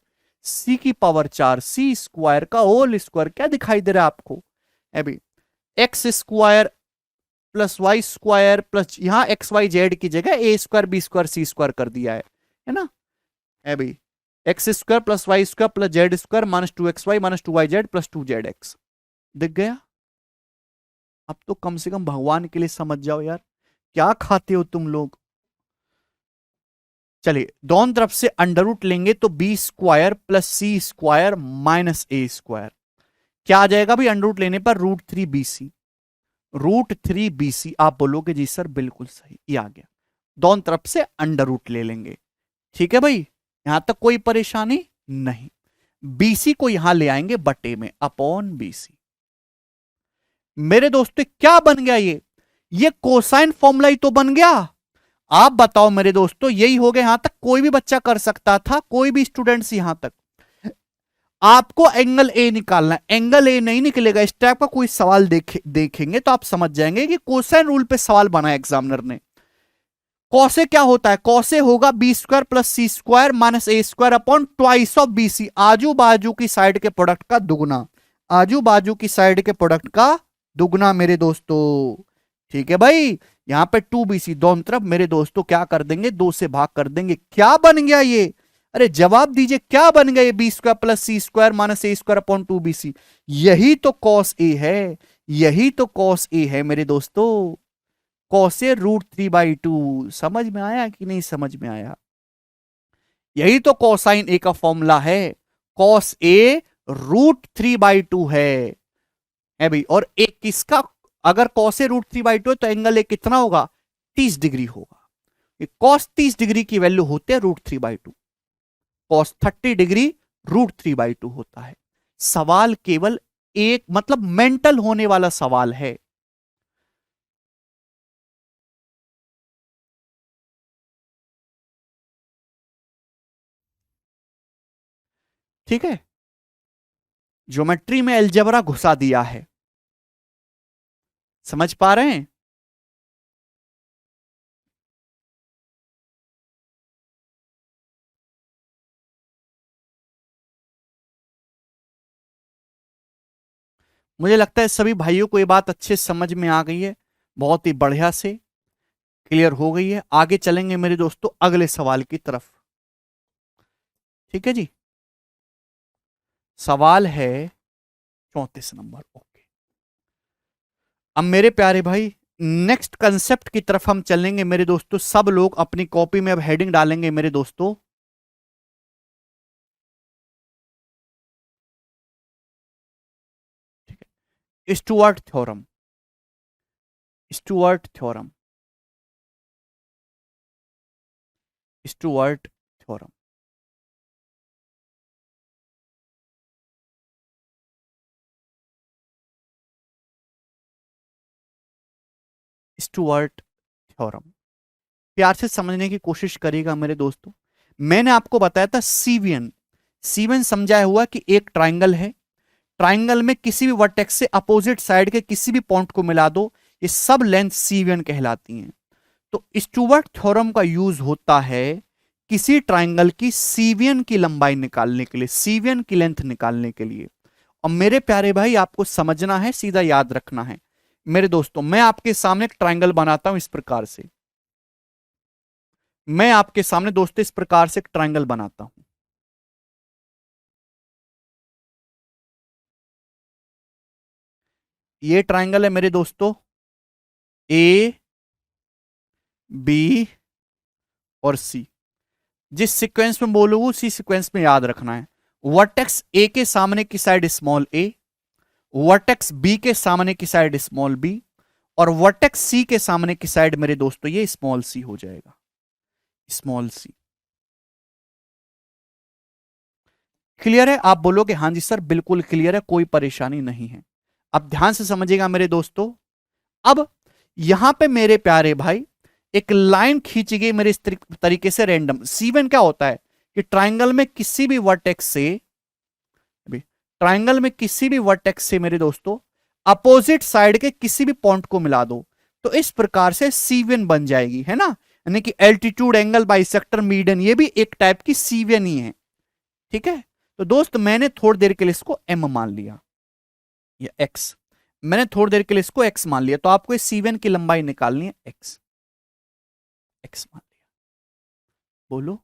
सी की पावर 4 सी स्क्वायर का होल स्क्वायर। क्या दिखाई दे रहा है आपको? अभी X square plus Y square plus यहां एक्स वाई जेड की जगह A square B square C square कर दिया है ना? अभी X square plus Y square plus Z square minus 2xy minus 2yz plus 2zx। दिख गया? अब तो कम से कम भगवान के लिए समझ जाओ यार, क्या खाते हो तुम लोग। चलिए दोनों तरफ से अंडर रूट लेंगे तो B square plus C square minus A square, क्या आ जाएगा भाई अंडर रूट लेने पर? √3bc, √3bc। आप बोलोगे जी सर बिल्कुल सही, ये आ गया। दोनों तरफ से अंडर रूट ले लेंगे, ठीक है भाई, यहां तक कोई परेशानी नहीं। बीसी को यहां ले आएंगे बटे में अपॉन बीसी। मेरे दोस्तों क्या बन गया? ये कोसाइन फॉर्मूला ही तो बन गया। आप बताओ मेरे दोस्तों, यही हो गया, यहां तक कोई भी बच्चा कर सकता था, कोई भी स्टूडेंट्स यहां तक। आपको एंगल ए निकालना है, एंगल ए नहीं निकलेगा, इस टाइप का कोई सवाल देखेंगे तो आप समझ जाएंगे कि कोसाइन रूल पे सवाल बनाया एग्जामिनर ने। कौसे क्या होता है? कौसे होगा B square plus C square minus A square upon twice of B C, आजू बाजू की साइड के प्रोडक्ट का दुगना, आजू बाजू की साइड के प्रोडक्ट का दुगना मेरे दोस्तों, ठीक है भाई। यहां पे 2bc दोनों तरफ मेरे दोस्तों क्या कर देंगे? 2 से भाग कर देंगे। क्या बन गया ये? अरे जवाब दीजिए, क्या बन गया ये? B square plus C square minus A square upon 2bc, यही तो कॉस ए है, यही तो कॉस ए है मेरे दोस्तों, कॉसे √3/2। समझ में आया कि नहीं समझ में आया? यही तो कॉसाइन ए का फॉर्मूला है, कॉस ए √3/2 है भाई। और एक किसका, अगर कॉस ए √3/2 है तो एंगल ए कितना होगा? 30 डिग्री होगा। कॉस 30 डिग्री की वैल्यू होते हैं √3/2, कॉस 30 डिग्री √3/2 होता है। सवाल केवल एक मतलब मेंटल होने वाला सवाल है। ठीक है, ज्योमेट्री में अलजेब्रा घुसा दिया है, समझ पा रहे हैं? मुझे लगता है सभी भाइयों को ये बात अच्छे समझ में आ गई है, बहुत ही बढ़िया से क्लियर हो गई है। आगे चलेंगे मेरे दोस्तों अगले सवाल की तरफ, ठीक है जी। सवाल है 34 नंबर। ओके, अब मेरे प्यारे भाई नेक्स्ट कंसेप्ट की तरफ हम चलेंगे मेरे दोस्तों। सब लोग अपनी कॉपी में अब हेडिंग डालेंगे मेरे दोस्तों, ठीक है। Stuart theorem, Stuart theorem, Stuart theorem. Stuart theorem प्यार से समझने की कोशिश करिएगा मेरे दोस्तों। मैंने आपको बताया था सीवियन, सीवियन समझाया हुआ कि एक ट्राइंगल है, ट्राइंगल में किसी भी वर्टेक्स से अपोजिट साइड के किसी भी पॉइंट को मिला दो, ये सब लेंथ सीवियन कहलाती हैं। तो स्टुअर्ट थ्योरम का यूज होता है किसी ट्राइंगल की सीवियन की लंबाई निकालने के लिए, सीवियन की लेंथ निकालने के लिए। और मेरे प्यारे भाई आपको समझना है, सीधा याद रखना है मेरे दोस्तों। मैं आपके सामने एक ट्राइंगल बनाता हूं इस प्रकार से, मैं आपके सामने दोस्तों इस प्रकार से एक ट्रायंगल बनाता हूं। ये ट्रायंगल है मेरे दोस्तों, ए बी और सी। जिस सीक्वेंस में बोलूंगा उसी सीक्वेंस में याद रखना है। वर्टेक्स ए के सामने की साइड स्मॉल ए, वर्टेक्स बी के सामने की साइड स्मॉल बी, और वर्टेक्स सी के सामने की साइड मेरे दोस्तों ये स्मॉल सी हो जाएगा, स्मॉल सी। क्लियर है? आप बोलोगे हाँ जी सर बिल्कुल क्लियर है, कोई परेशानी नहीं है। अब ध्यान से समझिएगा मेरे दोस्तों। अब यहां पे मेरे प्यारे भाई एक लाइन खींची गई मेरे इस तरीके से रैंडम। C1 क्या होता है कि ट्राइंगल में किसी भी वर्टेक्स से, ट्राइंगल में किसी भी वर्टेक्स से मेरे दोस्तों अपोजिट साइड के किसी भी पॉइंट को मिला दो तो इस प्रकार से C1 बन जाएगी, है ना। यानी कि एल्टीट्यूड एंगल बाइसेक्टर मीडियन, ये भी एक टाइप की C1 ही है। ठीक है, तो दोस्त मैंने थोड़ी देर के लिए इसको M मान लिया, या X। मैंने थोड़ी देर के लिए इसको X मान लिया, तो आपको इस C1 की लंबाई निकालनी है X। X मान लिया, बोलो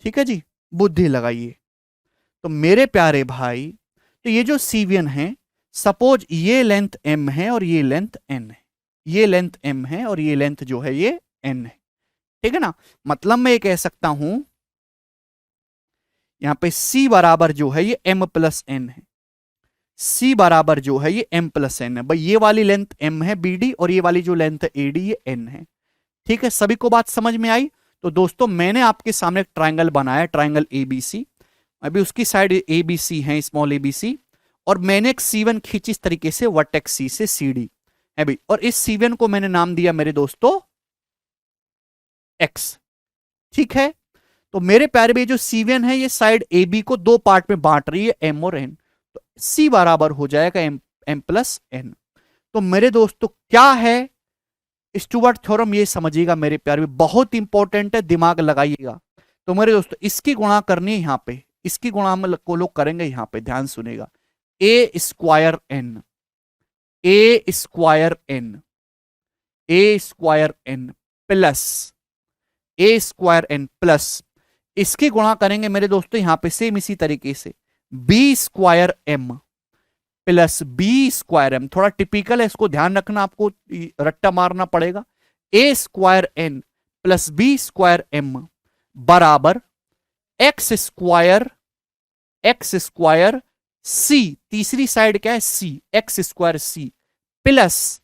ठीक है जी, बुद्धि लगाइए। तो मेरे प्यारे भाई, तो ये जो C1 है, सपोज ये लेंथ M है और ये लेंथ N है, ये लेंथ M है और ये लेंथ जो है ये N है, ठीक है ना। मतलब मैं ये कह सकता हूं यहां पे C बराबर जो है ये M प्लस N है, C बराबर जो है ये M प्लस N है। भाई ये वाली लेंथ M है BD और ये वाली जो लेंथ है AD ये N है। ठीक है, सभी को बात समझ में आई? तो दोस्तों मैंने आपके सामने एक ट्राइंगल बनाया, ट्राइंगल ABC। अभी उसकी साइड ABC है, स्मॉल ABC, और मैंने एक C1 खींची इस तरीके से वर्टेक्स C से CD है भाई, और इस C1 को मैंने नाम दिया मेरे दोस्तों X। ठीक है, तो मेरे प्यारे भाई जो C1 है ये साइड AB को दो पार्ट में बांट रही है, M और N। तो C बराबर हो जाएगा M प्लस N। तो मेरे दोस्तों क्या है स्टुअर्ट थ्योरम, ये समझिएगा मेरे प्यारे, बहुत इंपॉर्टेंट है, दिमाग लगाइएगा। तो मेरे दोस्तों इसकी गुणा करनी है यहां पे, इसकी गुणा हम को लोग करेंगे यहां पे, ध्यान सुनेगा। ए स्क्वायर एन, ए स्क्वायर एन, ए स्क्वायर एन प्लस ए स्क्वायर एन प्लस, इसकी गुणा करेंगे मेरे दोस्तों यहां पे सेम इसी तरीके से, B square M plus B square M. थोड़ा टिपिकल है, इसको ध्यान रखना, आपको रट्टा मारना पड़ेगा। A square N plus B square M बराबर एक्स स्क्वायर सी, तीसरी साइड क्या है C, X square C plus,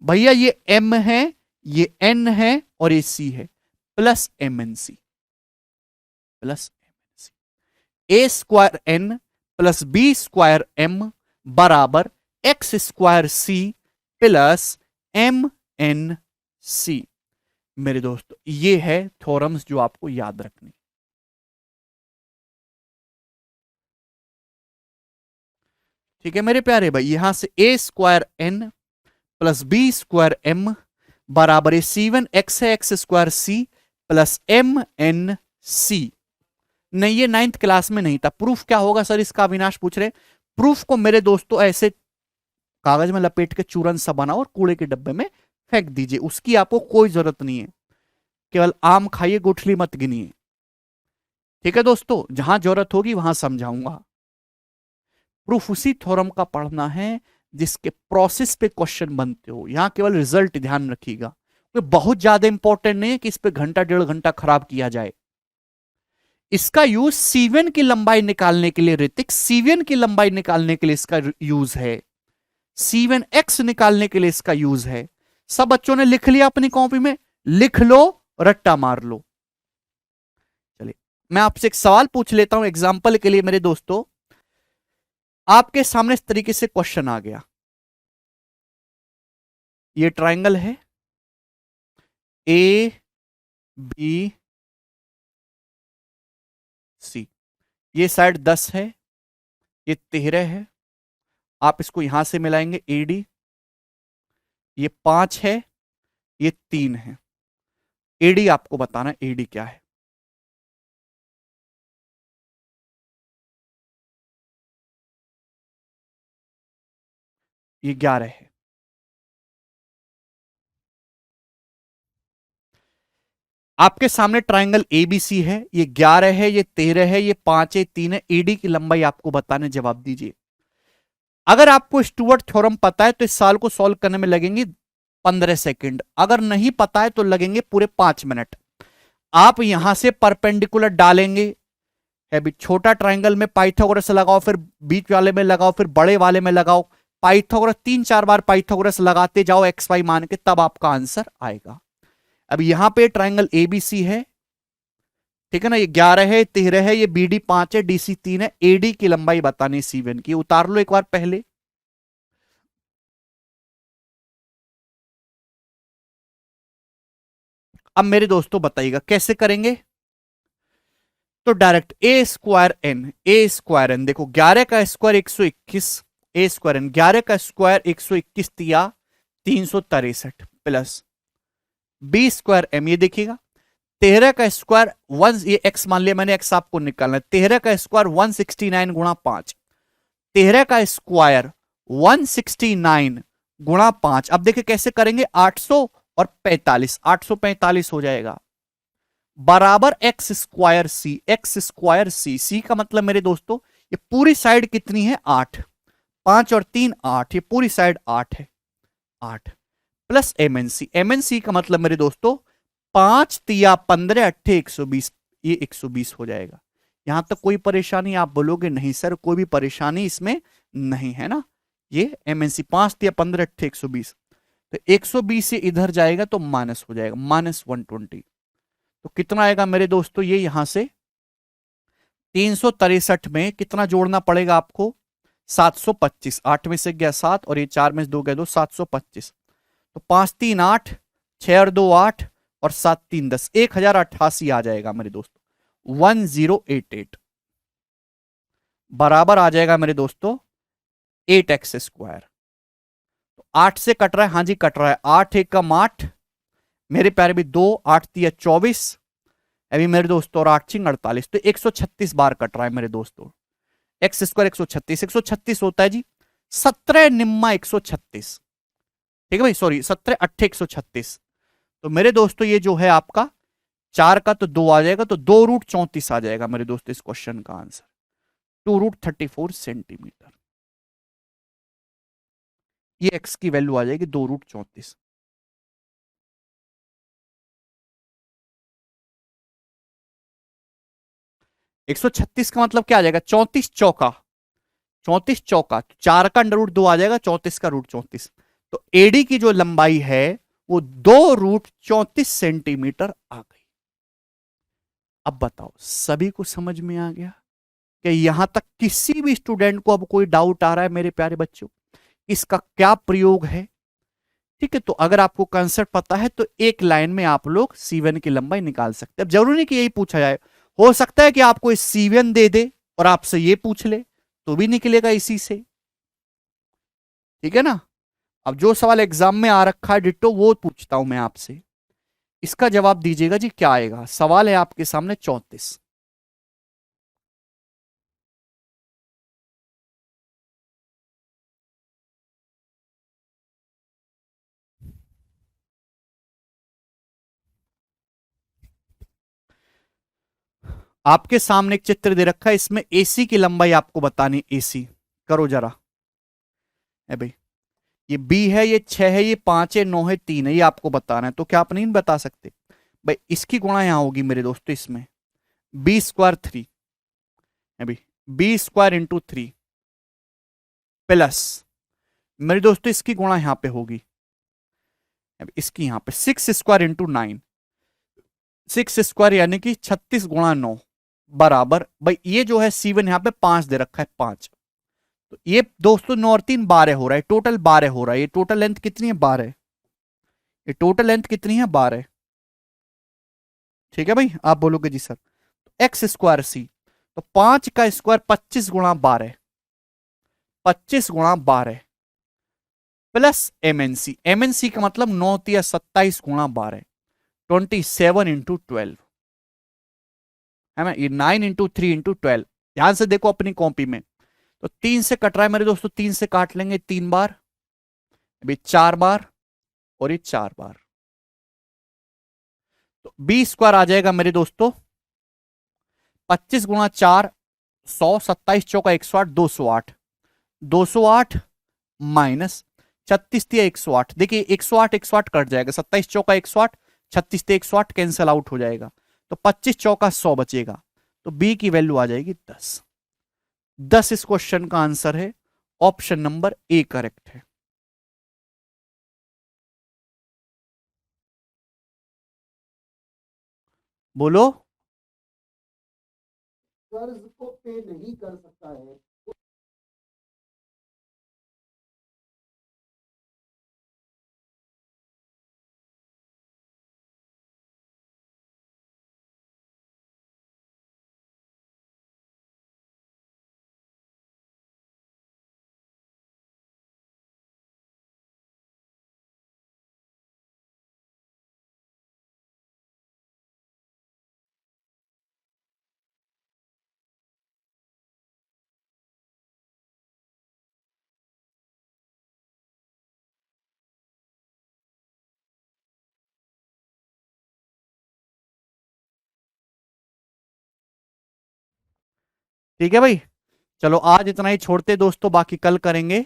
भैया ये एम है, ये एन है और ये सी है, plus M N C, plus M N C. A square N plus B square M बराबर X square C plus M N C. मेरे दोस्तों ये है थ्योरम्स जो आपको याद रखनी। ठीक है मेरे प्यारे भाई, यहां से A square N plus B square M बराबर है C1 एक्स है, X square C plus M N C. नहीं ये नाइन्थ क्लास में नहीं था। प्रूफ क्या होगा सर इसका, अविनाश पूछ रहे। प्रूफ को मेरे दोस्तों ऐसे कागज में लपेट के चूरन सा बनाओ और कूड़े के डब्बे में फेंक दीजिए, उसकी आपको कोई जरूरत नहीं है। केवल आम खाइए, गुठली मत गिनिए। ठीक है दोस्तों, जहां जरूरत होगी वहां समझाऊंगा। प्रूफ उसी थ्योरम का पढ़ना है जिसके प्रोसेस पे क्वेश्चन बनते हो, यहां केवल रिजल्ट ध्यान रखिएगा। बहुत ज्यादा इंपॉर्टेंट नहीं है कि इस पे घंटा डेढ़ घंटा खराब किया जाए। इसका यूज C1 की लंबाई निकालने के लिए, ऋतिक C1 की लंबाई निकालने के लिए इसका यूज है, C1x निकालने के लिए इसका यूज है। सब बच्चों ने लिख लिया अपनी कॉपी में, लिख लो, रट्टा मार लो। चलिए मैं आपसे एक सवाल पूछ लेता हूं एग्जाम्पल के लिए मेरे दोस्तों। आपके सामने इस तरीके से क्वेश्चन आ गया, ये ट्राइंगल है ए बी सी, ये साइड 10 है, ये 13 है, आप इसको यहां से मिलाएंगे AD, ये 5 है, ये 3 है। AD आपको बताना है AD क्या है। ये 11 है। आपके सामने ट्राइंगल एबीसी है, ये 11 है, ये 13 है, ये 5 है, 3 है। एडी की लंबाई आपको बताने, जवाब दीजिए। अगर आपको स्टुअर्ट थ्योरम पता है तो इस साल को सॉल्व करने में लगेंगे 15 सेकंड, अगर नहीं पता है तो लगेंगे पूरे 5 मिनट। आप यहां से परपेंडिकुलर डालेंगे, अभी छोटा ट्राइंगल में पाइथागोरस लगाओ, फिर बीच वाले में लगाओ, फिर बड़े वाले में लगाओ, पाइथागोरस 3-4 बार पाइथागोरस लगाते जाओ एक्स वाई मान के, तब आपका आंसर आएगा। अब यहां पे ट्राइंगल एबीसी है, ठीक है ना, ये 11 है, 13 है, ये बीडी 5 है, डीसी 3 है। एडी की लंबाई बतानी C1 की, उतार लो एक बार पहले। अब मेरे दोस्तों बताइएगा कैसे करेंगे। तो डायरेक्ट ए स्क्वायर एन, ए स्क्वायर एन देखो, 11 का स्क्वायर 121, ए स्क्वायर एन 11 का स्क्वायर 121 या 363 प्लस बी स्क्वायर एम, ये देखिएगा 13 का स्क्वायर वन, ये एक्स मान लिया मैंने, एक्स आपको निकालना है। 13 का स्क्वायर 169 गुणा 5, 13 का स्क्वायर 169 गुणा 5। अब देखिए कैसे करेंगे, 800 और 45, 845 हो जाएगा बराबर एक्स स्क्वायर सी, एक्स स्क्वायर सी। सी का मतलब मेरे दोस्तों ये पूरी साइड कितनी है, 8, 5 और 3 8, ये पूरी साइड 8 है, 8 प्लस एमएनसी। एमएनसी का मतलब मेरे दोस्तों 5 तिया 15 अट्ठे 120, ये 120 हो जाएगा। यहां तक कोई परेशानी, आप बोलोगे नहीं सर कोई भी परेशानी इसमें नहीं है ना। ये एमएनसी 5 तिया 15 अट्ठे 120, तो 120 से इधर जाएगा तो माइनस हो जाएगा, -120। तो कितना आएगा मेरे दोस्तों, ये यहां से 363 में कितना जोड़ना पड़ेगा आपको, 725। 8 में से गया 7 और ये 4 में से 2 गया 2, 725। तो 5 3 8, 6 और 2 8 और 7 3 10, 1088 आ जाएगा मेरे दोस्तों, 1088 बराबर आ जाएगा मेरे दोस्तों 8x स्क्वायर। तो 8 से कट रहा है, हाँ जी कट रहा है, 8 एक कम 8 मेरे प्यारे भी 2, 8 तिया 24 अभी मेरे दोस्तों, और 8 छिंग 48, तो 136 बार कट रहा है मेरे दोस्तों। एक्स स्क्वायर 136, 136 होता है जी 17 निम्मा 136, ठीक है भाई, सॉरी 17 अट्ठे 136। तो मेरे दोस्तों ये जो है आपका 4 का तो 2 आ जाएगा, तो 2√34 आ जाएगा मेरे दोस्तों इस क्वेश्चन का आंसर, 2√34 सेंटीमीटर। ये एक्स की वैल्यू आ जाएगी 2√34। 136 का मतलब क्या आ जाएगा, 34 चौका, 34 चौका, 4 का अंडर रूट 2 आ जाएगा, 34 का √34। तो एडी की जो लंबाई है वो 2√34 सेंटीमीटर आ गई। अब बताओ सभी को समझ में आ गया कि यहां तक किसी भी स्टूडेंट को अब कोई डाउट आ रहा है मेरे प्यारे बच्चों, इसका क्या प्रयोग है। ठीक है, तो अगर आपको कंसेप्ट पता है तो एक लाइन में आप लोग C1 की लंबाई निकाल सकते हैं। अब जरूरी नहीं कि यही पूछा जाए, हो सकता है कि आपको C1 दे दे और आपसे ये पूछ ले, तो भी निकलेगा इसी से, ठीक है ना। अब जो सवाल एग्जाम में आ रखा है डिट्टो वो पूछता हूं मैं आपसे, इसका जवाब दीजिएगा जी क्या आएगा। सवाल है आपके सामने 34। आपके सामने एक चित्र दे रखा है, इसमें एसी की लंबाई आपको बतानी, एसी करो जरा। है भाई, ये बी है, ये 6 है, ये 5 है, 9 है, 3 है, ये आपको बताना है। तो क्या आप नहीं बता सकते भाई, इसकी गुणा यहां होगी मेरे दोस्तों, इसमें बी स्क्वायर 3 है भाई, बी स्क्वायर इंटू 3 प्लस मेरे दोस्तों इसकी गुणा यहां पे होगी, इसकी यहां पे 6 स्क्वायर इंटू 9, 6 स्क्वायर यानी कि 36 गुणा 9 बराबर, भाई ये जो है C1 यहां पे 5 दे रखा है, 5। तो ये दोस्तों 9 और 3 12 हो रहा है, टोटल 12 हो रहा है। ये टोटल लेंथ कितनी है, 12। ये टोटल लेंथ कितनी है, 12। ठीक है भाई, आप बोलोगे जी सर एक्स स्क्वायर सी, तो 5 का स्क्वायर 25 गुणा 12, 25 गुणा 12 प्लस एमएनसी। एमएनसी का मतलब 9 तिया 27 गुणा 12, 27 इंटू 12 है ना, ये 9 इंटू 3 इंटू 12। ध्यान से देखो अपनी कॉपी में, तो 3 से कट रहा है मेरे दोस्तों, 3 से काट लेंगे 3 बार, अभी 4 बार और ये 4 बार। तो बी स्क्वायर आ जाएगा मेरे दोस्तों 25 × 4 100, 27 × 4 = 108, 208, 208 माइनस 36 × 108। देखिए 108 108 कट जाएगा, 27 × 4 = 108, 36 × 108 कैंसल आउट हो जाएगा, तो 25 × 4 = 100 बचेगा। तो बी की वैल्यू आ जाएगी 10। 10 इस क्वेश्चन का आंसर है, ऑप्शन नंबर ए करेक्ट है। बोलो। कर्ज को पे नहीं कर सकता है। ठीक है भाई, चलो आज इतना ही छोड़ते दोस्तों, बाकी कल करेंगे।